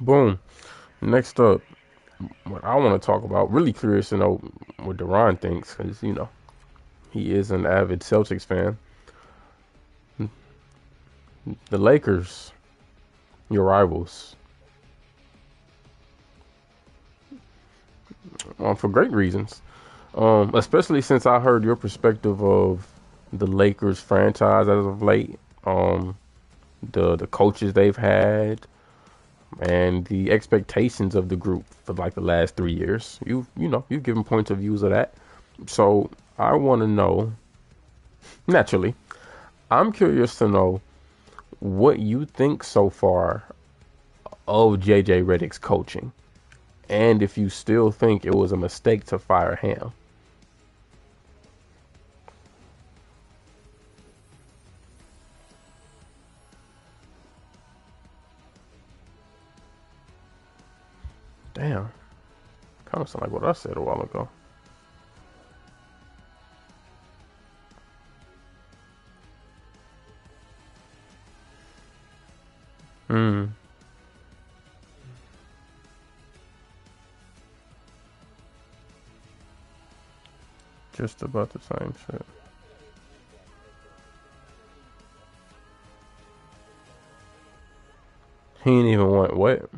Boom. Next up, what I want to talk about, really curious to know what Deron thinks, because, he is an avid Celtics fan. The Lakers, your rivals, for great reasons. Especially since I heard your perspective of the Lakers franchise as of late, the coaches they've had, and the expectations of the group for like the last 3 years. You've given points of views of that. So I want to know, naturally, I'm curious to know what you think so far of JJ Redick's coaching, and if you still think it was a mistake to fire him. Damn, kind of sound like what I said a while ago. Hmm. Just about the same shit. He ain't even want what?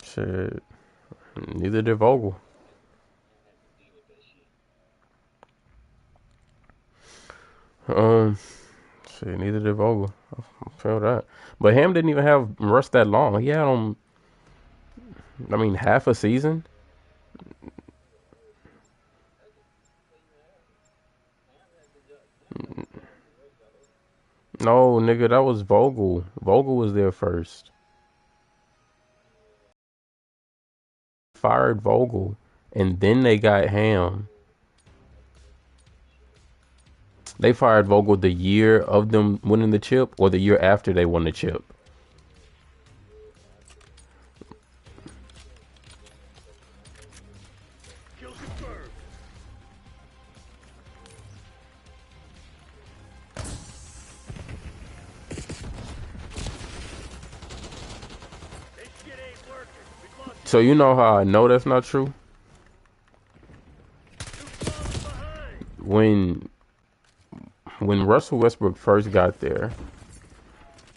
Shit. Neither did Vogel. Um, Shit, neither did Vogel. I feel that. But Ham didn't even have Russ that long. He had him, half a season. No, nigga, that was Vogel. Vogel was there first. Fired Vogel, and then they got Ham. They fired Vogel the year of them winning the chip, or the year after they won the chip. So you know how I know that's not true? When Russell Westbrook first got there,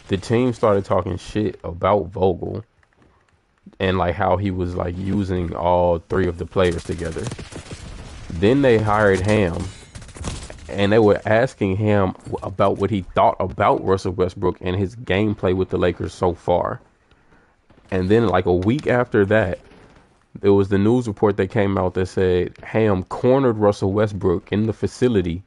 the team started talking shit about Vogel and like how he was like using all three of the players together. Then they hired Ham, and they were asking him about what he thought about Russell Westbrook and his gameplay with the Lakers so far. And then like a week after that, there was the news report that came out that said Ham cornered Russell Westbrook in the facility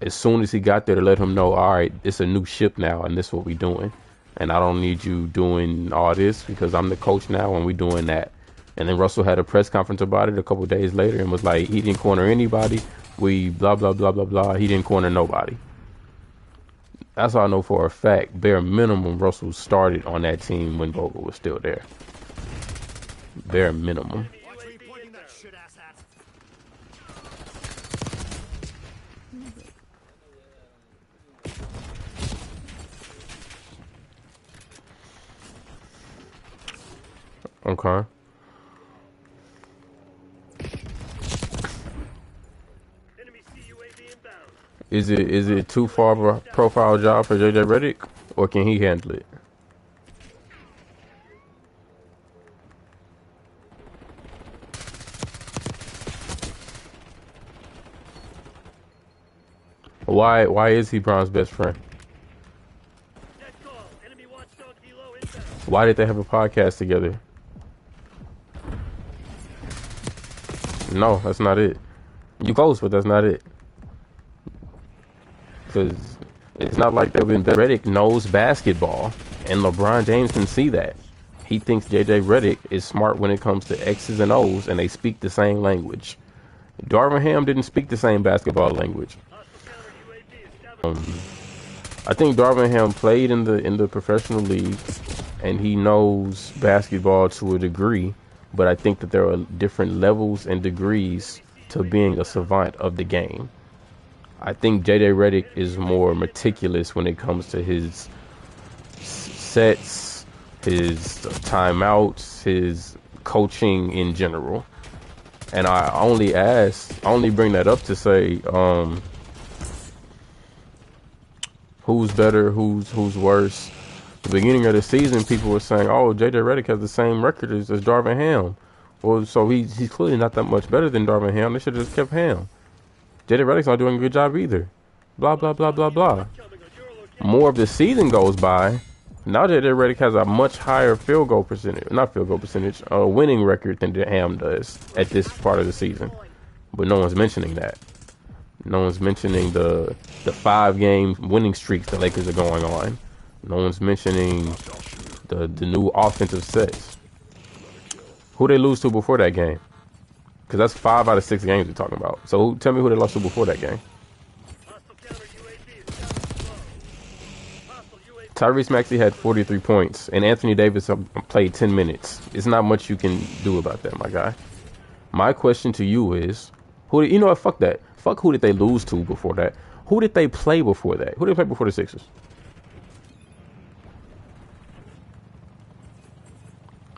as soon as he got there to let him know, all right, it's a new ship now and this is what we doing. And I don't need you doing all this because I'm the coach now and we doing that. And then Russell had a press conference about it a couple days later and was like, he didn't corner anybody. We blah, blah, blah, blah, blah. He didn't corner nobody. That's all I know for a fact. Bare minimum, Russell started on that team when Vogel was still there. Bare minimum. Okay. Is it too far of a profile job for JJ Redick, or can he handle it? Why is he Brown's best friend? Why did they have a podcast together? No, that's not it. You close, but that's not it. Because it's not like they've been. Redick knows basketball, and LeBron James can see that. He thinks JJ Redick is smart when it comes to X's and O's, and they speak the same language. Darvin Ham didn't speak the same basketball language. I think Darvin Ham played in the professional league, and he knows basketball to a degree. But I think that there are different levels and degrees to being a savant of the game. I think JJ Redick is more meticulous when it comes to his sets, his timeouts, his coaching in general. And I only bring that up to say, who's better, who's worse. At the beginning of the season, people were saying, "Oh, JJ Redick has the same record as Darvin Ham." Well, so he's clearly not that much better than Darvin Ham. They should have just kept Ham. JJ Redick's not doing a good job either. Blah blah blah blah blah. More of the season goes by. Now JJ Redick has a much higher winning record than Ham does at this part of the season. But no one's mentioning that. No one's mentioning the 5-game winning streaks the Lakers are going on. No one's mentioning the new offensive sets. Who they lose to before that game? Because that's 5 out of 6 games we're talking about. So tell me who they lost to before that game. Tyrese Maxey had 43 points, and Anthony Davis played 10 minutes. It's not much you can do about that, my guy. My question to you is, you know what? Fuck that. Fuck who did they lose to before that? Who did they play before that? Who did they play before the Sixers?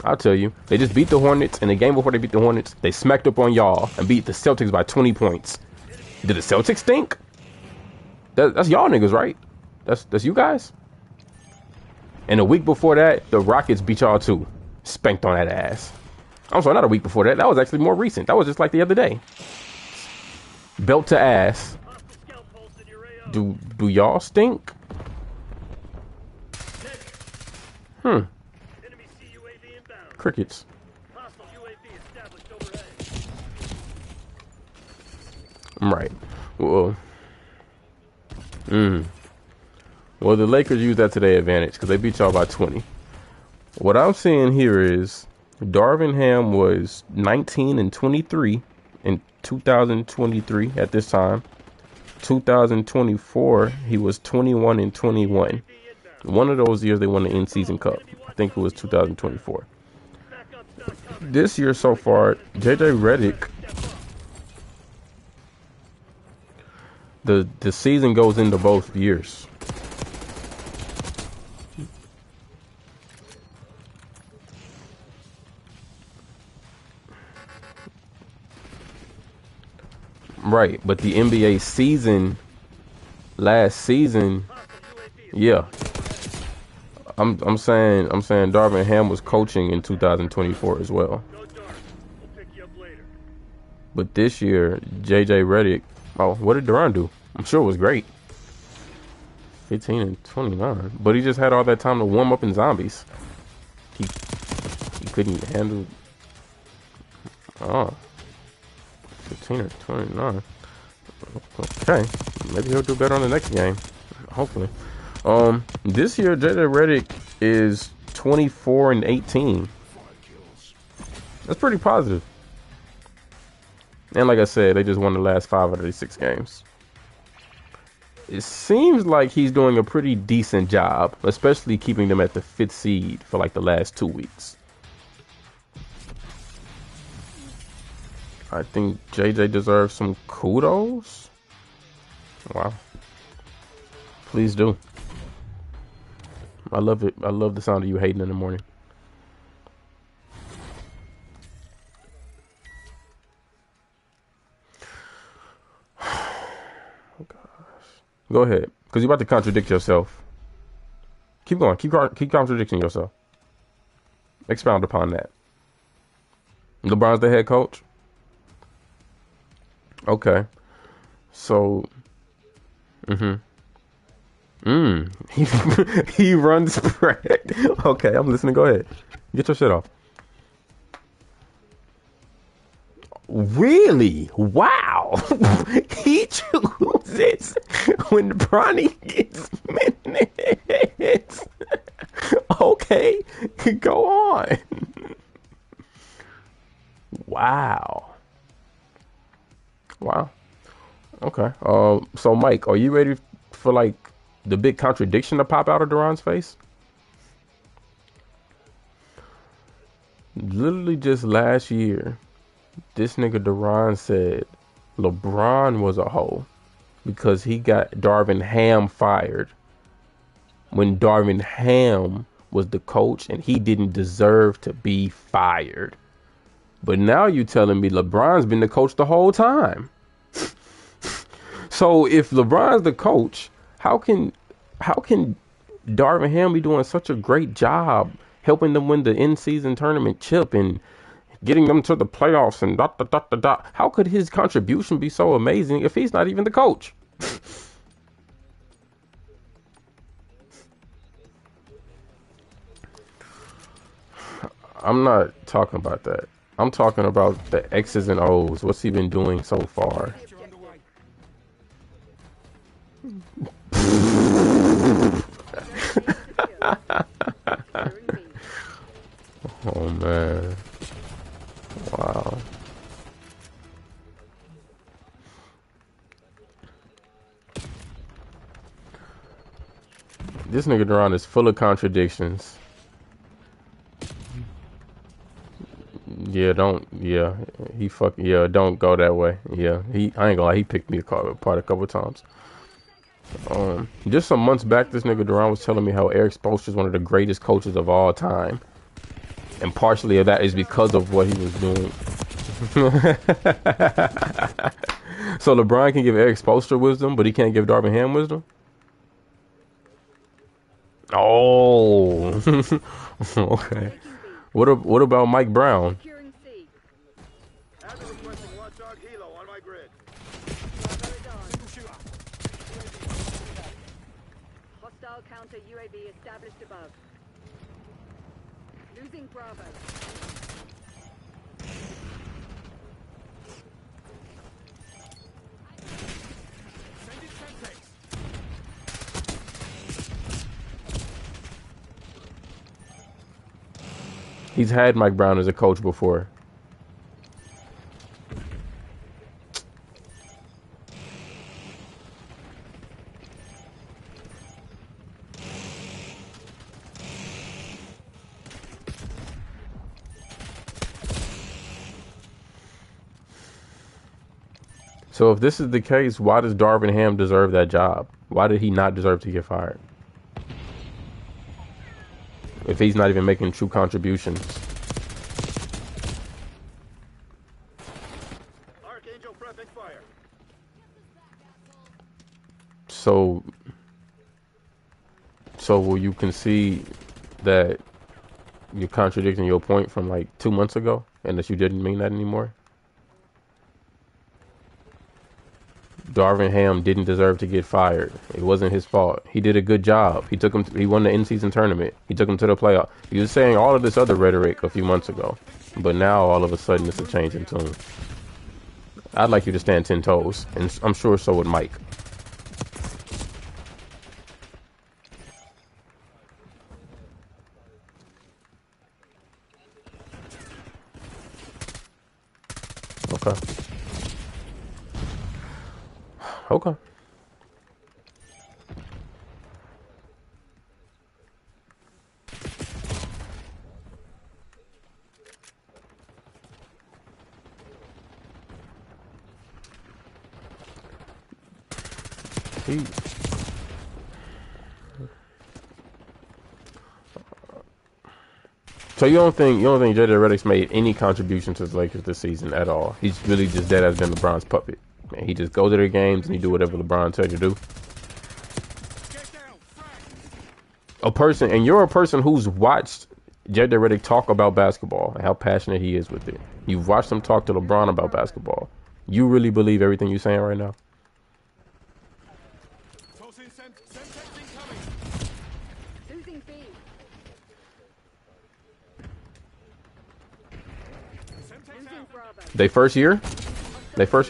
I'll tell you. They just beat the Hornets, and the game before they beat the Hornets, they smacked up on y'all and beat the Celtics by 20 points. Did the Celtics stink? That's y'all niggas, right? That's you guys? And a week before that, the Rockets beat y'all too. Spanked on that ass. I'm sorry, not a week before that. That was actually more recent. That was just like the other day. Belt to ass. Do y'all stink? Crickets. Right. Well. Well, the Lakers used that to their advantage because they beat y'all by 20. What I'm seeing here is Darvin Ham was 19 and 23 in 2023 at this time. 2024, he was 21 and 21. One of those years they won the in-season cup. I think it was 2024. This year so far, JJ Redick, the season goes into both years. Right, but the NBA season, last season, yeah. I'm saying Darvin Ham was coaching in 2024 as well. But this year, JJ Redick, what did Duran do? I'm sure it was great. 15 and 29. But he just had all that time to warm up in zombies. He couldn't handle 15 or 29. Okay. Maybe he'll do better on the next game. Hopefully. This year JJ Redick is 24 and 18. That's pretty positive. And like I said, they just won the last 5 out of these 6 games. It seems like he's doing a pretty decent job, especially keeping them at the 5th seed for like the last 2 weeks. I think JJ deserves some kudos. Wow. Please do. I love it. I love the sound of you hating in the morning. Oh gosh. Go ahead, because you're about to contradict yourself. Keep going. Keep contradicting yourself. Expound upon that. LeBron's the head coach. Okay. So. He runs spread. Okay, I'm listening. Go ahead. Get your shit off. Really? Wow. He chooses when Bronny gets minutes. Okay, go on. Wow. Okay. So Mike, are you ready for like the big contradiction to pop out of Duran's face? Literally just last year, this nigga Duran said LeBron was a hoe because he got Darvin Ham fired when Darvin Ham was the coach and he didn't deserve to be fired. But now you telling me LeBron's been the coach the whole time. So if LeBron's the coach, how can Darvin Ham be doing such a great job helping them win the in-season tournament chip and getting them to the playoffs and dot dot dot dot dot? How could his contribution be so amazing if he's not even the coach? I'm not talking about that. I'm talking about the X's and O's. What's he been doing so far? Oh man. Wow. This nigga Duran is full of contradictions. Yeah, don't. Yeah, yeah, don't go that way. Yeah, I ain't gonna lie. He picked me apart a couple times. Just some months back, this nigga Duran was telling me how Eric Spoelstra is one of the greatest coaches of all time, and partially of that is because of what he was doing. So LeBron can give Eric Spoelstra wisdom, but he can't give Darvin Ham wisdom. Oh, okay. What about Mike Brown? Hostile counter UAV established above. Losing Bravo. He's had Mike Brown as a coach before. So if this is the case, why does Darvin Ham deserve that job? Why did he not deserve to get fired? If he's not even making true contributions. Archangel prepping fire. So will you concede that you're contradicting your point from like 2 months ago and that you didn't mean that anymore? Darvin Ham didn't deserve to get fired. It wasn't his fault. He did a good job. He won the in-season tournament. He took him to the playoff. He was saying all of this other rhetoric a few months ago, but now all of a sudden it's a change in tune. I'd like you to stand 10 toes, and I'm sure so would Mike. Okay. Okay. So you don't think JJ Redick's made any contribution to the Lakers this season at all? He's really just dead as been LeBron's puppet. Man, he just goes to their games and he do whatever LeBron tells you to do. You're a person who's watched JJ Redick talk about basketball and how passionate he is with it. You've watched him talk to LeBron about basketball. You really believe everything you're saying right now? They first year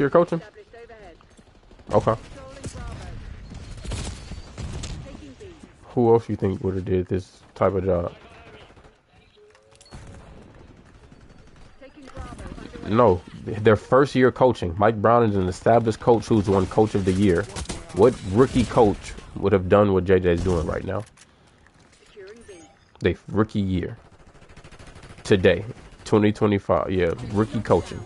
coaching? Okay. Who else you think would have did this type of job? No, their first year coaching. Mike Brown is an established coach who's won Coach of the Year. What rookie coach would have done what JJ's doing right now? They rookie year. Today, 2025. Yeah, rookie coaching.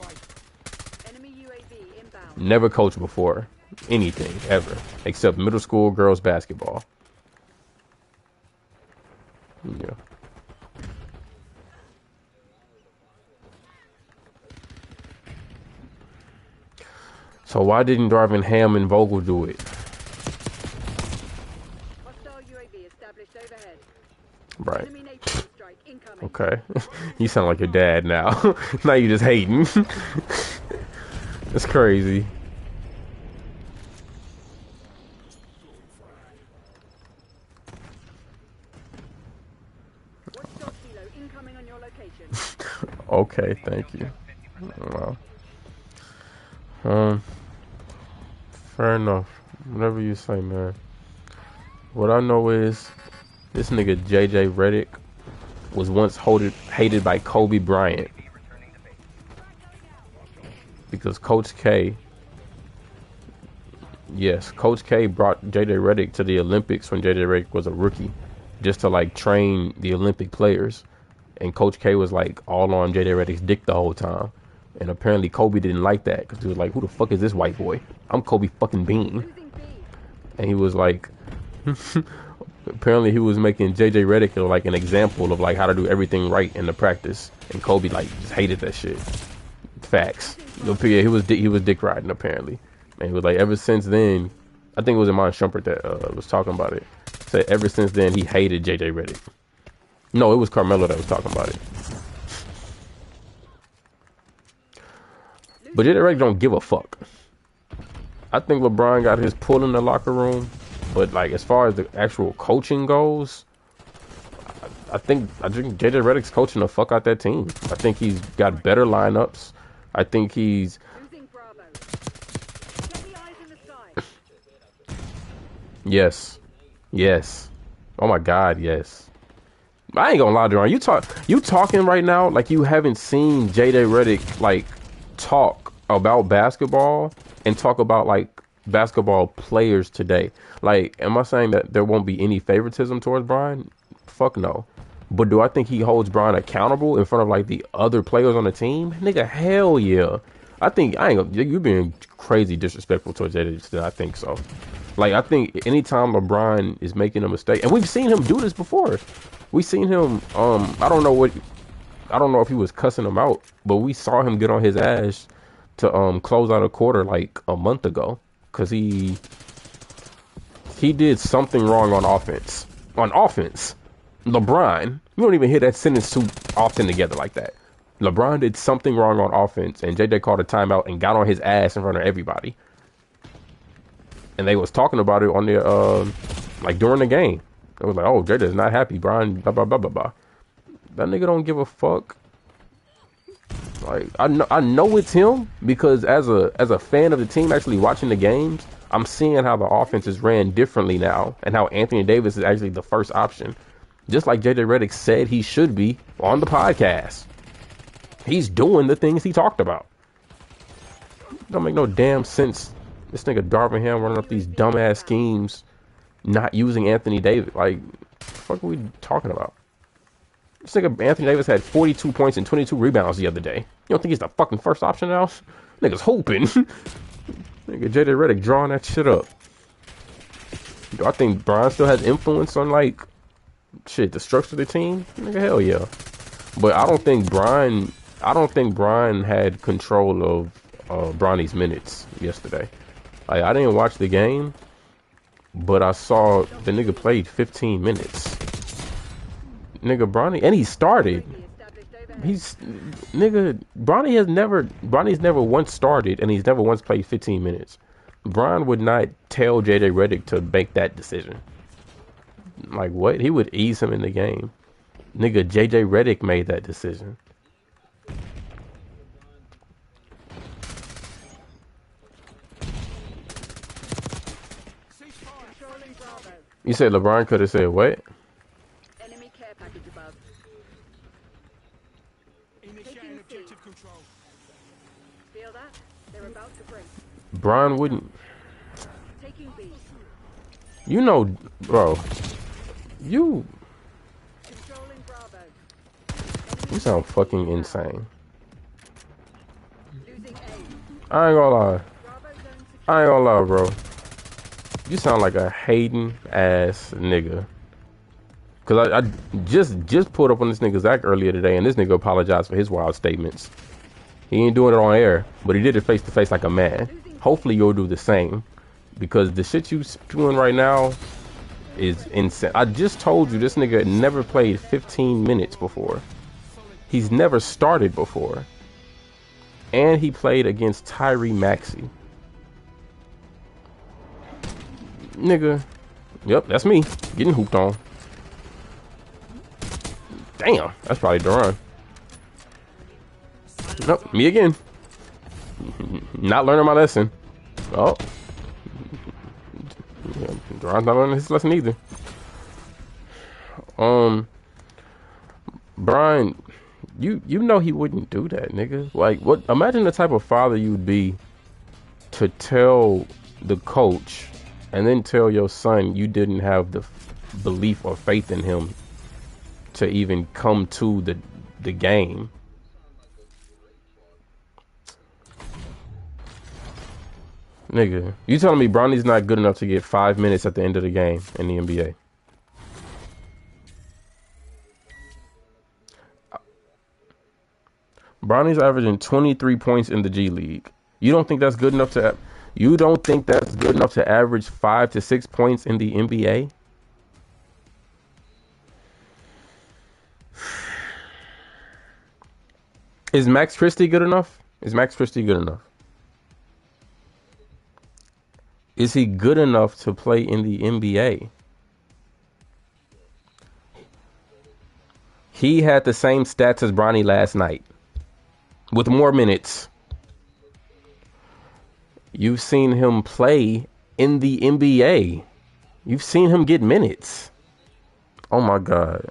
Never coached before anything ever except middle school girls basketball. Yeah. So why didn't Darvin Ham and Vogel do it? Hostile UAV established overhead. Right. Enemy napalm strike incoming. Okay. You sound like your dad now. Now you just hating. It's crazy. Watchdog Kilo incoming on your location. Okay, thank you. Well, fair enough. Whatever you say, man. What I know is this nigga JJ Redick was once hated by Kobe Bryant because Coach K. Yes, Coach K brought JJ Redick to the Olympics when JJ Redick was a rookie, just to like train the Olympic players. And Coach K was like all on JJ Redick's dick the whole time. And apparently Kobe didn't like that because he was like, "Who the fuck is this white boy? I'm Kobe fucking Bean." Losing B. And he was like, apparently he was making JJ Redick like an example of like how to do everything right in the practice. And Kobe like just hated that shit. Facts. Yeah, he was dick riding apparently. And he was like, ever since then, I think it was Iman Shumpert that was talking about it. Said ever since then he hated JJ Redick. No, it was Carmelo that was talking about it. But JJ Redick don't give a fuck. I think LeBron got his pull in the locker room, but like as far as the actual coaching goes, I think JJ Redick's coaching the fuck out that team. I think he's got better lineups. I think he's Losing Bravo. Get the eyes in the sky. yes. Yes. Oh my god, yes. I ain't gonna lie, Duran. You talking right now like you haven't seen JJ Redick like talk about basketball and talk about like basketball players today. Like, am I saying that there won't be any favoritism towards Brian? Fuck no. But do I think he holds Brian accountable in front of like the other players on the team? Nigga, hell yeah. You're being crazy disrespectful towards JJ. I think so. Like, I think anytime LeBron is making a mistake, and we've seen him do this before. We've seen him, I don't know if he was cussing him out, but we saw him get on his ass to close out a quarter like a month ago. Cause he did something wrong on offense. On offense. LeBron, you don't even hear that sentence too often together like that. LeBron did something wrong on offense, and JJ called a timeout and got on his ass in front of everybody. And they was talking about it on their like during the game. It was like, oh, JJ's not happy, Brian, blah blah blah blah blah. That nigga don't give a fuck. Like I know it's him because as a fan of the team actually watching the games, I'm seeing how the offense is ran differently now and how Anthony Davis is actually the first option. Just like JJ Redick said he should be on the podcast. He's doing the things he talked about. Don't make no damn sense. This nigga Darvin Ham running up these dumbass schemes, not using Anthony Davis. Like, what the fuck are we talking about? This nigga Anthony Davis had 42 points and 22 rebounds the other day. You don't think he's the fucking first option now? Nigga's hooping. Nigga JJ Redick drawing that shit up. Do I think Brian still has influence on like the structure of the team? Nigga, hell yeah. But I don't think Brian had control of Bronny's minutes yesterday. Like, I didn't watch the game, but I saw the nigga played 15 minutes. Nigga Bronny, and he started. Bronny's never once started, and he's never once played 15 minutes. Brian would not tell JJ Redick to make that decision. Like, what? He would ease him in the game. Nigga, JJ Redick made that decision. You said LeBron could have said what? Enemy care package above. Taking objective control. Feel that? They're about to break. Brian wouldn't. Taking B. You know, bro. You Controlling Bravo. sound fucking insane. Losing A. I ain't gonna lie. Bravo zone secure. I ain't gonna lie, bro. You sound like a hating ass nigga. Cause I just pulled up on this nigga Zach earlier today, and this nigga apologized for his wild statements. He ain't doing it on air, but he did it face to face like a man. Hopefully you'll do the same, because the shit you doing right now is insane. I just told you this nigga never played 15 minutes before. He's never started before, and he played against Tyree Maxey. Nigga, yep, that's me getting hooped on. Damn, that's probably Duran. Nope, me again. Not learning my lesson. Oh, Duran's not learning his lesson either. Brian, you know he wouldn't do that, nigga. Like, what? Imagine the type of father you'd be to tell the coach and then tell your son you didn't have the belief or faith in him to even come to the game. Nigga, you telling me Bronny's not good enough to get 5 minutes at the end of the game in the NBA? Bronny's averaging 23 points in the G League. You don't think that's good enough to? You don't think that's good enough to average 5 to 6 points in the NBA? Is Max Christie good enough? Is Max Christie good enough? Is he good enough to play in the NBA? He had the same stats as Bronny last night, with more minutes. You've seen him play in the NBA. You've seen him get minutes. Oh my God.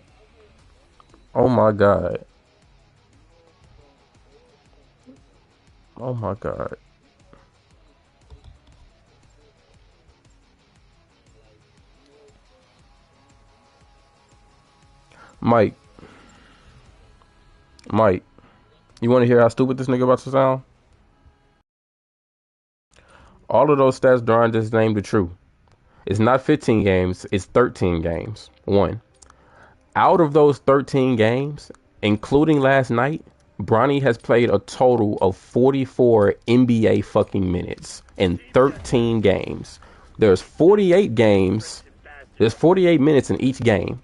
Oh my God. Oh my God. Mike, you want to hear how stupid this nigga about to sound? All of those stats Duran just named are true. It's not 15 games, it's 13 games. One. Out of those 13 games, including last night, Bronny has played a total of 44 NBA fucking minutes in 13 games. There's 48 games. There's 48 minutes in each game.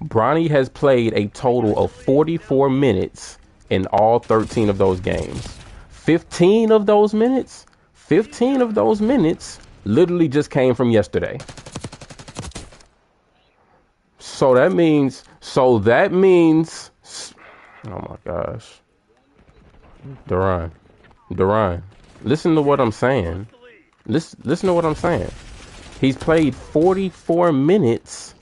Bronny has played a total of 44 minutes in all 13 of those games. 15 of those minutes literally just came from yesterday. So that means, oh my gosh. Duran, listen to what I'm saying. Listen to what I'm saying. He's played 44 minutes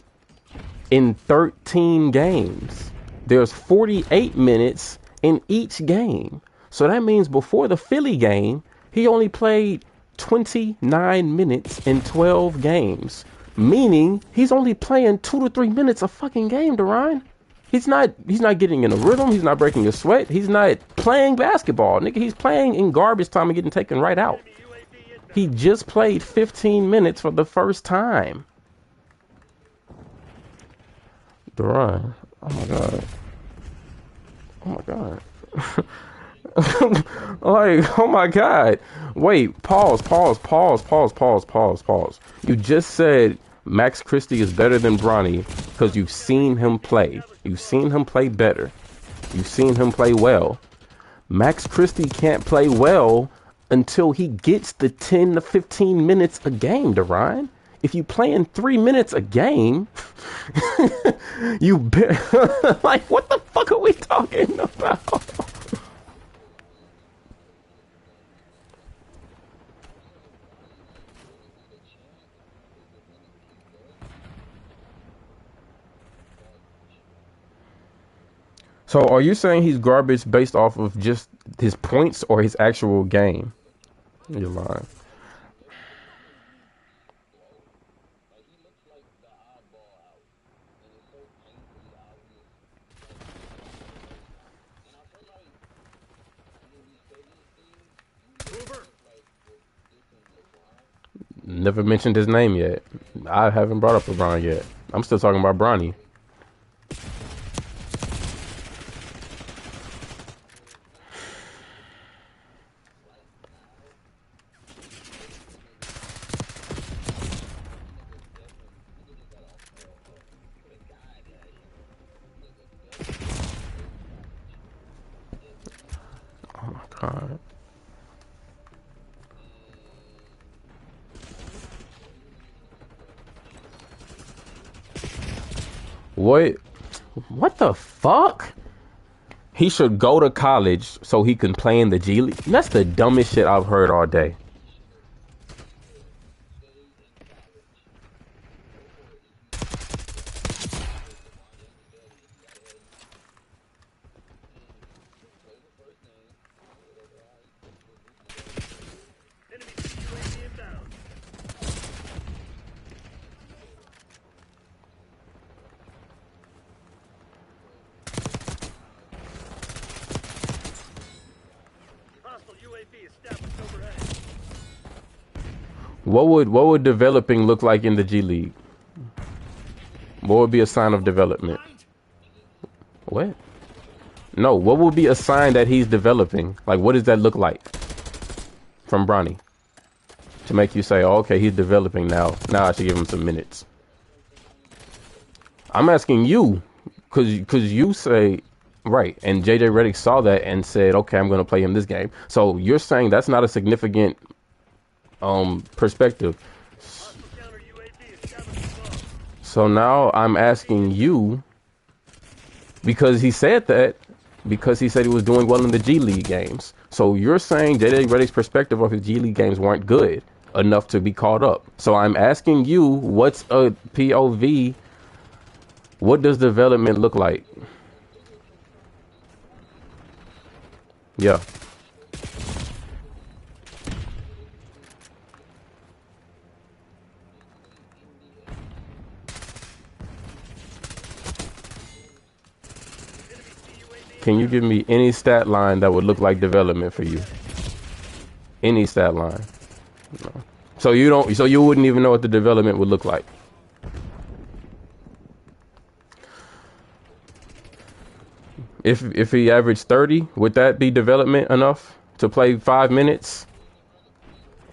in 13 games. There's 48 minutes in each game. So that means before the Philly game, he only played 29 minutes in 12 games. Meaning he's only playing 2 to 3 minutes a fucking game, Duran. He's not getting in a rhythm. He's not breaking a sweat. He's not playing basketball. Nigga, he's playing in garbage time and getting taken right out. He just played 15 minutes for the first time. Duran. Oh my God. Oh my God. Like, oh my God. Wait, pause. You just said Max Christie is better than Bronny because you've seen him play. You've seen him play better. You've seen him play well. Max Christie can't play well until he gets the 10 to 15 minutes a game, Duran. If you play in 3 minutes a game, like, what the fuck are we talking about? So are you saying he's garbage based off of just his points or his actual game? You're lying. Never mentioned his name yet. I haven't brought up LeBron yet. I'm still talking about Bronny. Oh my god. What? What the fuck? He should go to college so he can play in the G League. That's the dumbest shit I've heard all day. What would developing look like in the G League? What would be a sign of development? What? No, what would be a sign that he's developing? Like, what does that look like from Bronny to make you say, oh, okay, he's developing now. Now I should give him some minutes. I'm asking you, because you say, right, and JJ Redick saw that and said, okay, I'm going to play him this game. So you're saying that's not a significant perspective. So now I'm asking you, because he said that, because he said he was doing well in the G League games. So you're saying JJ Redick's perspective of his G League games weren't good enough to be caught up. So I'm asking you, what's a POV? What does development look like? Yeah. Can you give me any stat line that would look like development for you? Any stat line? No. So you don't. So you wouldn't even know what the development would look like. If he averaged 30, would that be development enough to play 5 minutes?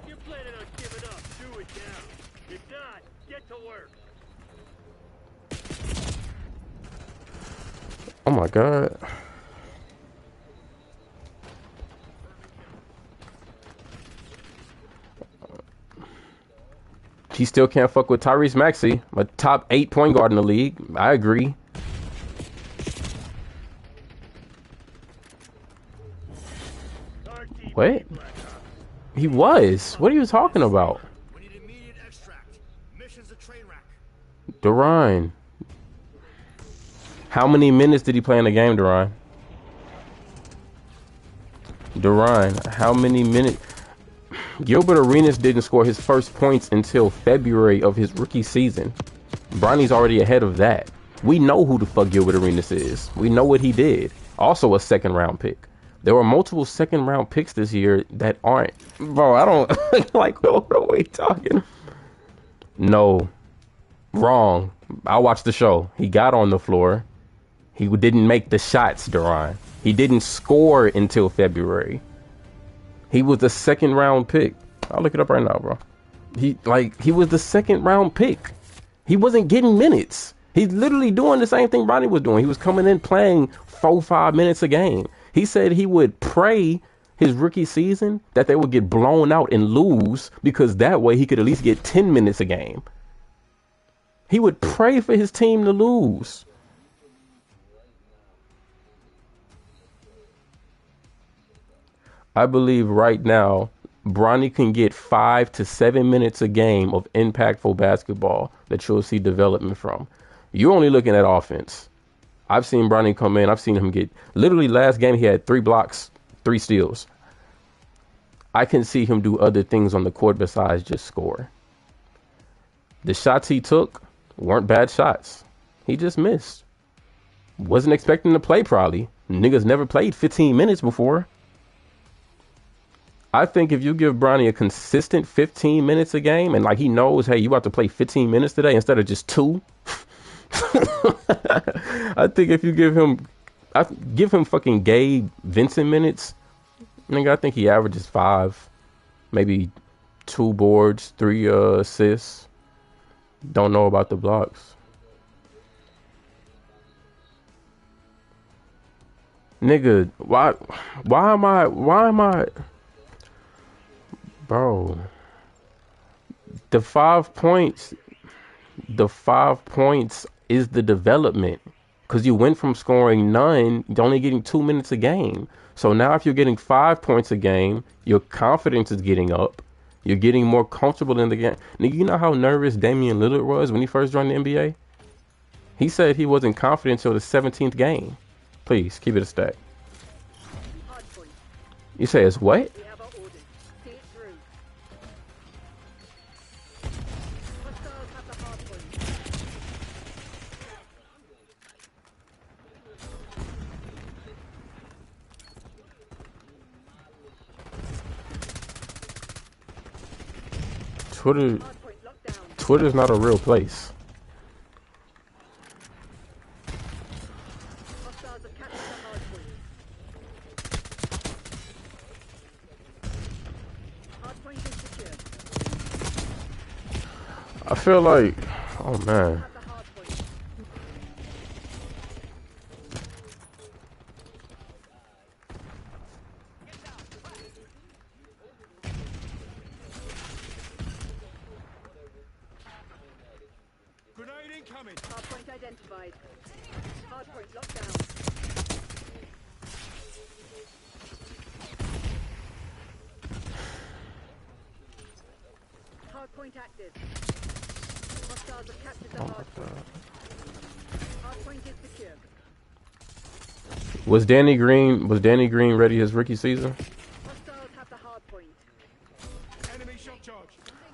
You're planning on giving up. Do it now. If not, get to work. Oh my god. He still can't fuck with Tyrese Maxey, a top 8 point guard in the league. I agree. What? He was. What are you talking about? We need immediate extract. Mission's a train wreck. Duran. How many minutes did he play in the game, Duran? Duran, how many minutes? Gilbert Arenas didn't score his first points until February of his rookie season. Bronny's already ahead of that. We know who the fuck Gilbert Arenas is. We know what he did. Also a second round pick. There were multiple second round picks this year that aren't. Bro, I don't like what are we talking? No. Wrong. I watched the show. He got on the floor. He didn't make the shots, Duran. He didn't score until February. He was the second round pick. I'll look it up right now, bro. He was the second round pick. He wasn't getting minutes. He's literally doing the same thing Bronny was doing. He was coming in playing 4-5 minutes a game. He said he would pray his rookie season that they would get blown out and lose because that way he could at least get 10 minutes a game. He would pray for his team to lose. I believe right now, Bronny can get 5 to 7 minutes a game of impactful basketball that you'll see development from. You're only looking at offense. I've seen Bronny come in. I've seen him get, literally last game he had 3 blocks, 3 steals. I can see him do other things on the court besides just score. The shots he took weren't bad shots. He just missed. Wasn't expecting to play probably. Niggas never played 15 minutes before. I think if you give Bronny a consistent 15 minutes a game and like he knows, hey, you about to play 15 minutes today instead of just 2, I think if you give him fucking Gabe Vincent minutes, nigga, I think he averages 5, maybe 2 boards, 3 assists. Don't know about the blocks. Nigga, why am I bro, the 5 points the 5 points is the development, because you went from scoring none to only getting 2 minutes a game. So now if you're getting 5 points a game, your confidence is getting up. You're getting more comfortable in the game. Nigga, you know how nervous Damian Lillard was when he first joined the NBA? He said he wasn't confident until the 17th game. Please, keep it a stack. You say it's what? Twitter's not a real place. I feel like, oh man. Hardpoint identified. Hardpoint locked down. Hardpoint active. Hostiles have captured the hardpoint. Hardpoint is secure. Was Danny Green ready his rookie season? Hostiles have the hardpoint. Enemy shot charge.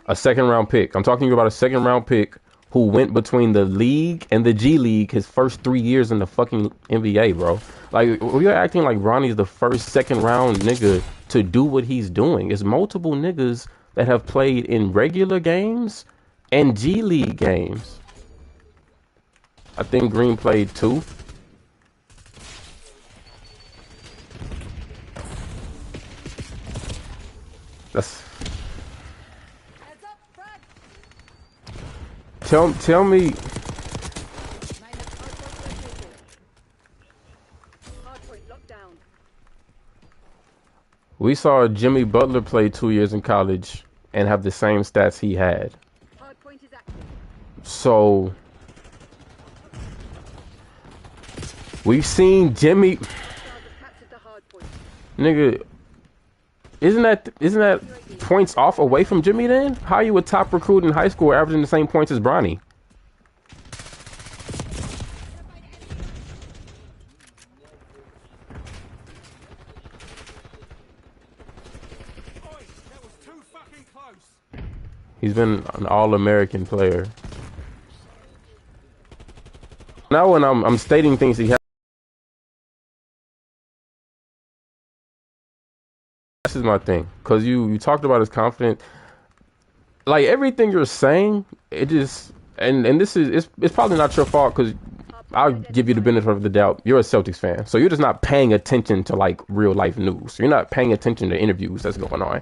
A second round pick. I'm talking to you about a second round pick who went between the league and the G League his first 3 years in the fucking NBA, bro. Like, we're acting like Ronnie's the first second round nigga to do what he's doing. It's multiple niggas that have played in regular games and G League games. I think Green played 2. That's... Tell me. We saw Jimmy Butler play 2 years in college and have the same stats he had. So we've seen Jimmy. Nigga, isn't that points off away from Jimmy then? How are you a top recruit in high school averaging the same points as Bronny? He's been an all-American player. Now when I'm stating things he has, this is my thing, because you talked about his confidence. Like, everything you're saying, it just, and this is, it's probably not your fault, because I'll give you the benefit of the doubt. You're a Celtics fan, so you're just not paying attention to like real life news. You're not paying attention to interviews that's going on.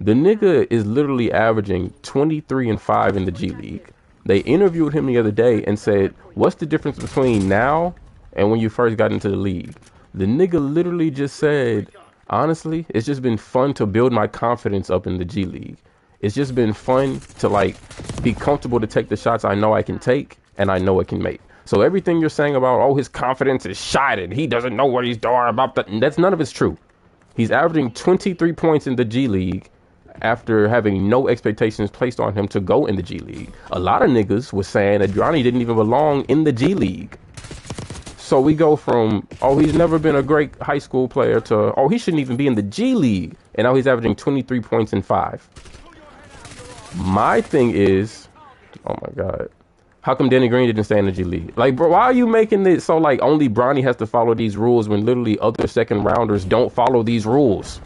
The nigga is literally averaging 23-5 in the G League. They interviewed him the other day and said, what's the difference between now and when you first got into the league? The nigga literally just said, honestly, it's just been fun to build my confidence up in the G League. It's just been fun to like be comfortable to take the shots I know I can take and I know it can make. So everything you're saying about, oh, his confidence is shot and he doesn't know what he's doing about that, that's none of it's true. He's averaging 23 points in the G League after having no expectations placed on him to go in the G League. A lot of niggas was saying that Johnny didn't even belong in the G League. So we go from, oh, he's never been a great high school player to, oh, he shouldn't even be in the G League. And now he's averaging 23 points and 5. My thing is, oh my God, how come Danny Green didn't stay in the G League? Like, bro, why are you making it so like only Bronny has to follow these rules when literally other second rounders don't follow these rules?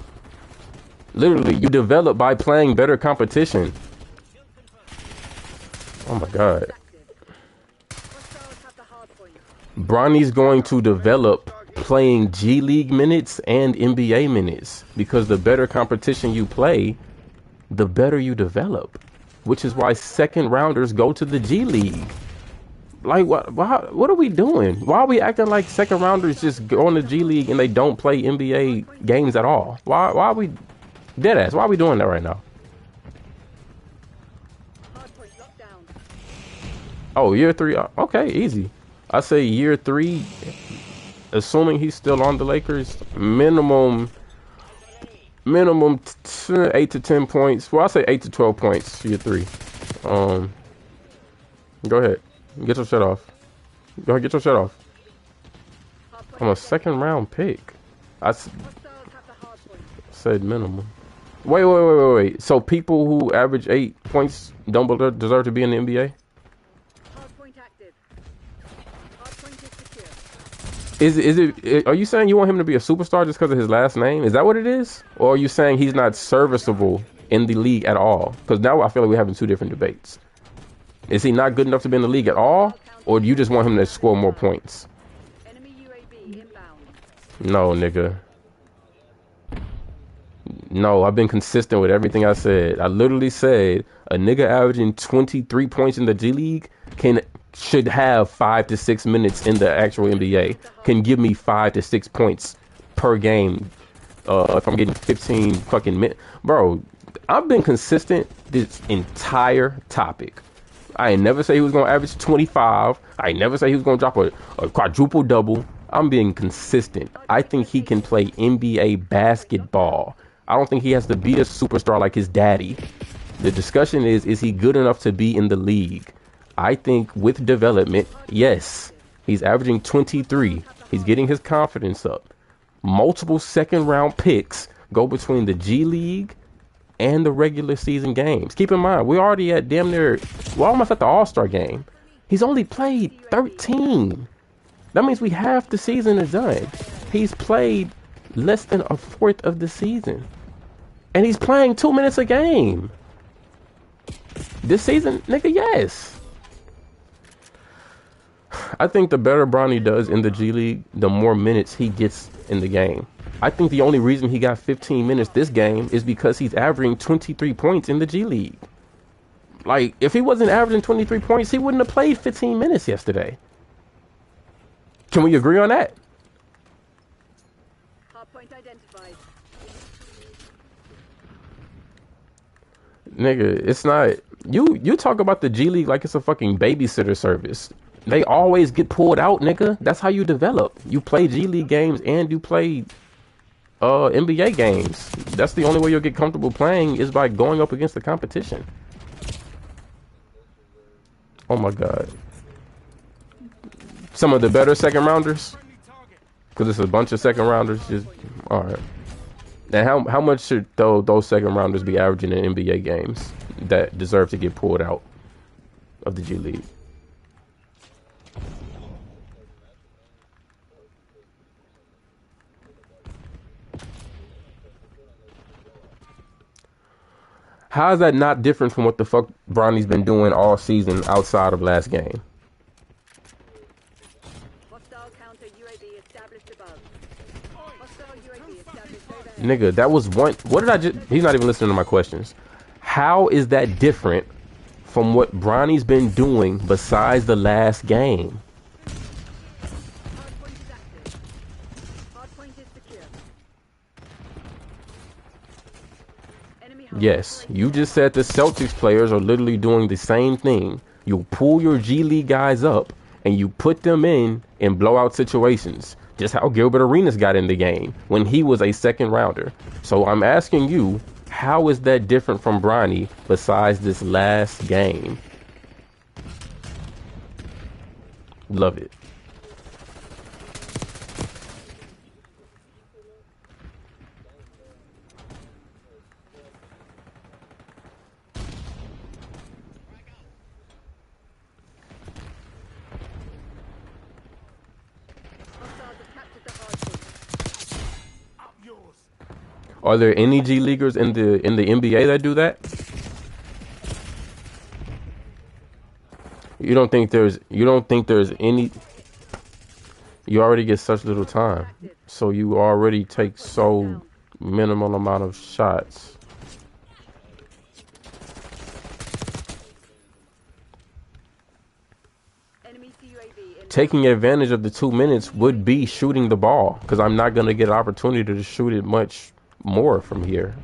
Literally, you develop by playing better competition. Oh my God. Bronny's going to develop playing G League minutes and NBA minutes because the better competition you play, the better you develop, which is why second rounders go to the G League. Like, what are we doing? Why are we acting like second rounders just go in the G League and they don't play NBA games at all? Why are we dead ass? Why are we doing that right now? Oh, year 3. Okay, easy. I say year 3, assuming he's still on the Lakers, minimum 8 to 10 points. Well, I say 8 to 12 points. Year 3. Go ahead, get your shit off. Go ahead, get your shit off. I'm a second round pick. I said minimum. Wait. So people who average 8 points don't deserve to be in the NBA? Is it? Are you saying you want him to be a superstar just because of his last name? Is that what it is? Or are you saying he's not serviceable in the league at all? Because now I feel like we're having two different debates. Is he not good enough to be in the league at all? Or do you just want him to score more points? No, nigga. No, I've been consistent with everything I said. I literally said a nigga averaging 23 points in the G League should have 5 to 6 minutes in the actual NBA. Can give me 5 to 6 points per game. If I'm getting 15 fucking minutes. Bro, I've been consistent this entire topic. I ain't never say he was going to average 25. I ain't never say he was going to drop a quadruple double. I'm being consistent. I think he can play NBA basketball. I don't think he has to be a superstar like his daddy. The discussion is he good enough to be in the league? I think with development, yes. He's averaging 23. He's getting his confidence up. Multiple second round picks go between the G League and the regular season games. Keep in mind, we're already at damn near, we're almost at the All-Star game. He's only played 13. That means half the season is done. He's played less than a fourth of the season. And he's playing 2 minutes a game. This season, nigga, yes. I think the better Bronny does in the G League, the more minutes he gets in the game. I think the only reason he got 15 minutes this game is because he's averaging 23 points in the G League. Like, if he wasn't averaging 23 points, he wouldn't have played 15 minutes yesterday. Can we agree on that? Hardpoint identified. Nigga, it's not. You talk about the G League like it's a fucking babysitter service. They always get pulled out, nigga. That's how you develop. You play G League games and you play NBA games. That's the only way you'll get comfortable playing is by going up against the competition. Oh my god. Some of the better second rounders, because it's a bunch of second rounders. Just all right. And how much should those second rounders be averaging in NBA games that deserve to get pulled out of the G League? How is that not different from what the fuck Bronny's been doing all season outside of last game? Nigga, that was one. What did I just? He's not even listening to my questions. How is that different from what Bronny's been doing besides the last game? Yes, you just said the Celtics players are literally doing the same thing. You pull your G League guys up and you put them in blowout situations. Just how Gilbert Arenas got in the game when he was a second rounder. So I'm asking you, how is that different from Bronny besides this last game? Love it. Are there any G Leaguers in the NBA that do that? You don't think there's any? You already get such little time, Active. so you already take Hardpoint so down. minimal amount of shots. Enemy CUAV inbound. Taking advantage of the 2 minutes would be shooting the ball, because I'm not going to get an opportunity to shoot it much more from here.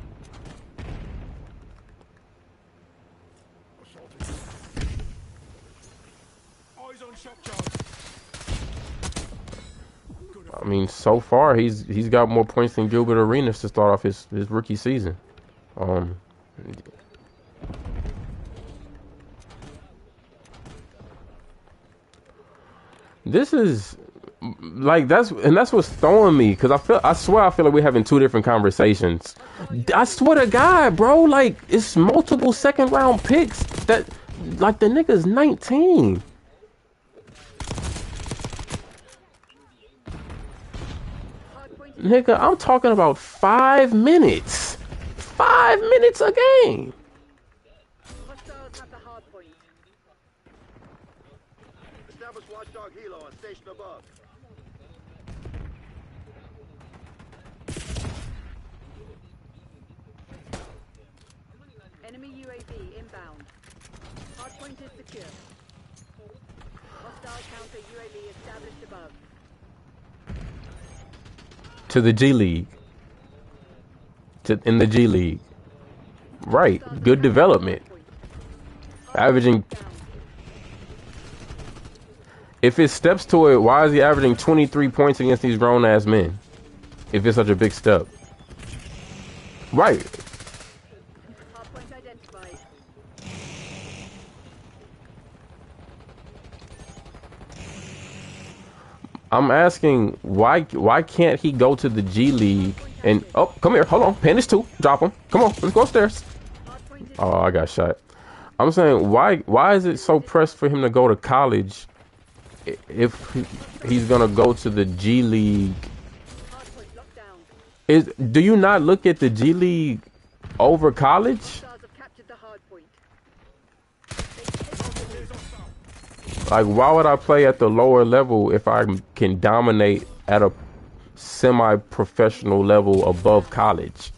Eyes on shot charge. I mean, so far he's got more points than Gilbert Arenas to start off his rookie season. This is like that's what's throwing me, because I swear I feel like we're having two different conversations. I swear to God, bro, like it's multiple second round picks that like the nigga's 19. Hardpoint Nigga, I'm talking about 5 minutes. 5 minutes a game. hostiles have the hardpoint. Establish watchdog helo on station above. Enemy UAV inbound. Hardpoint is secure. Hostile counter UAV established above. To the G League. In the G League. Right. Hostiles Good have development. hardpoint. Averaging, Down. if it steps to it, why is he averaging 23 points against these grown ass men? If it's such a big step. Right. Hardpoint identified. I'm asking why can't he go to the G League and oh, come here, hold on, Panish 2, drop him. Come on, let's go upstairs. Hardpoint is Oh, I got shot. I'm saying why is it so pressed for him to go to college if he's gonna go to the G League? hardpoint locked down. Do you not look at the G League over college? Hostiles have captured the hardpoint. Like, why would I play at the lower level if I can dominate at a semi-professional level above college?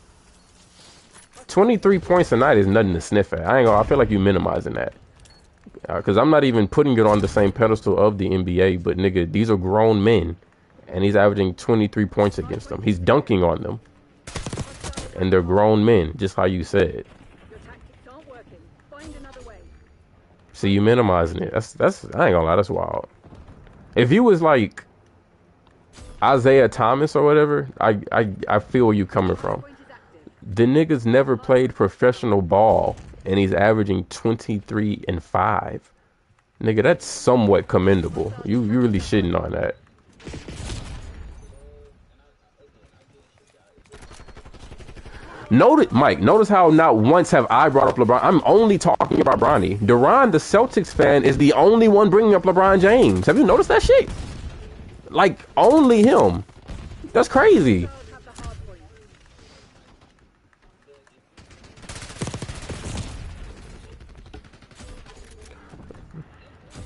23 points a night is nothing to sniff at. I feel like you're minimizing that. Because I'm not even putting it on the same pedestal of the NBA, but nigga, these are grown men. And he's averaging 23 points against them. He's dunking on them. And they're grown men, just how you said. Your tactics aren't working. Find another way. See, you minimizing it. That's I ain't gonna lie, that's wild. If you was like Isaiah Thomas or whatever, I feel where you coming from. Point is active. The nigga's never played professional ball and he's averaging 23 and 5. Nigga, that's somewhat commendable. You really shitting on that. Notice how not once have I brought up LeBron. I'm only talking about Bronny. Duran, the Celtics fan, is the only one bringing up LeBron James. Have you noticed that shit? Like, only him. That's crazy. Hostiles have the hardpoint.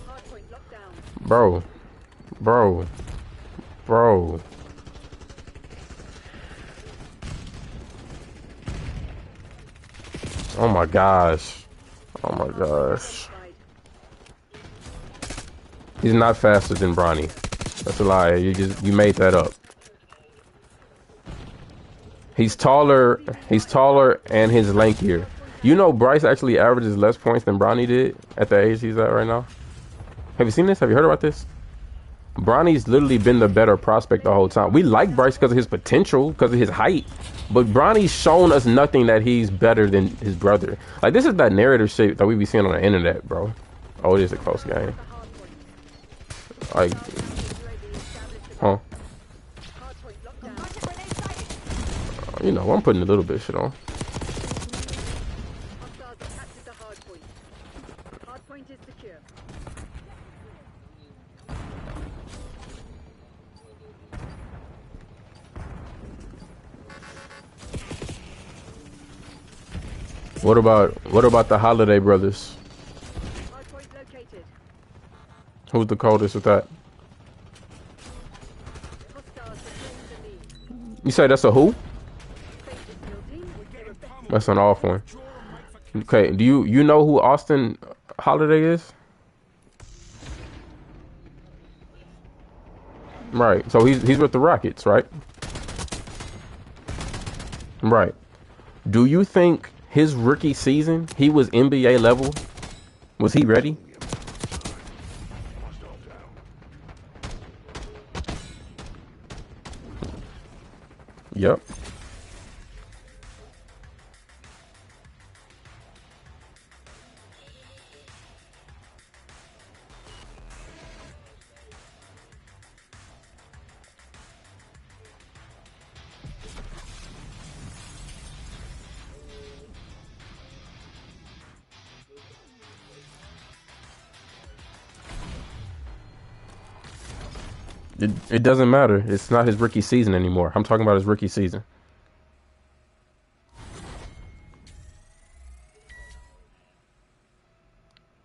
Hardpoint locked down. Bro. Oh my gosh. Identified. He's not faster than Bronny. That's a lie. You made that up. He's taller and he's lankier. You know Bryce actually averages less points than Bronny did at the age he's at right now? Have you seen this? Have you heard about this? Bronny's literally been the better prospect the whole time. We like Bryce because of his potential, because of his height. But Bronny's shown us nothing that he's better than his brother. Like, this is that narrative shit that we be seeing on the internet, bro. Oh, it is a close game. The hardpoint. Like, UAV established huh? above. Hardpoint locked down. You know, I'm putting a little bit of shit on. Hostiles have captured the hardpoint. Hardpoint is secure. What about the Holiday brothers? Hardpoint located. Who's the coldest with that? You say that's a who? Building. That's an off one. Okay, do you know who Austin Holiday is? Right. So he's with the Rockets, right? Right. Do you think his rookie season he was NBA level? Was he ready? Yep. It doesn't matter. It's not his rookie season anymore. I'm talking about his rookie season.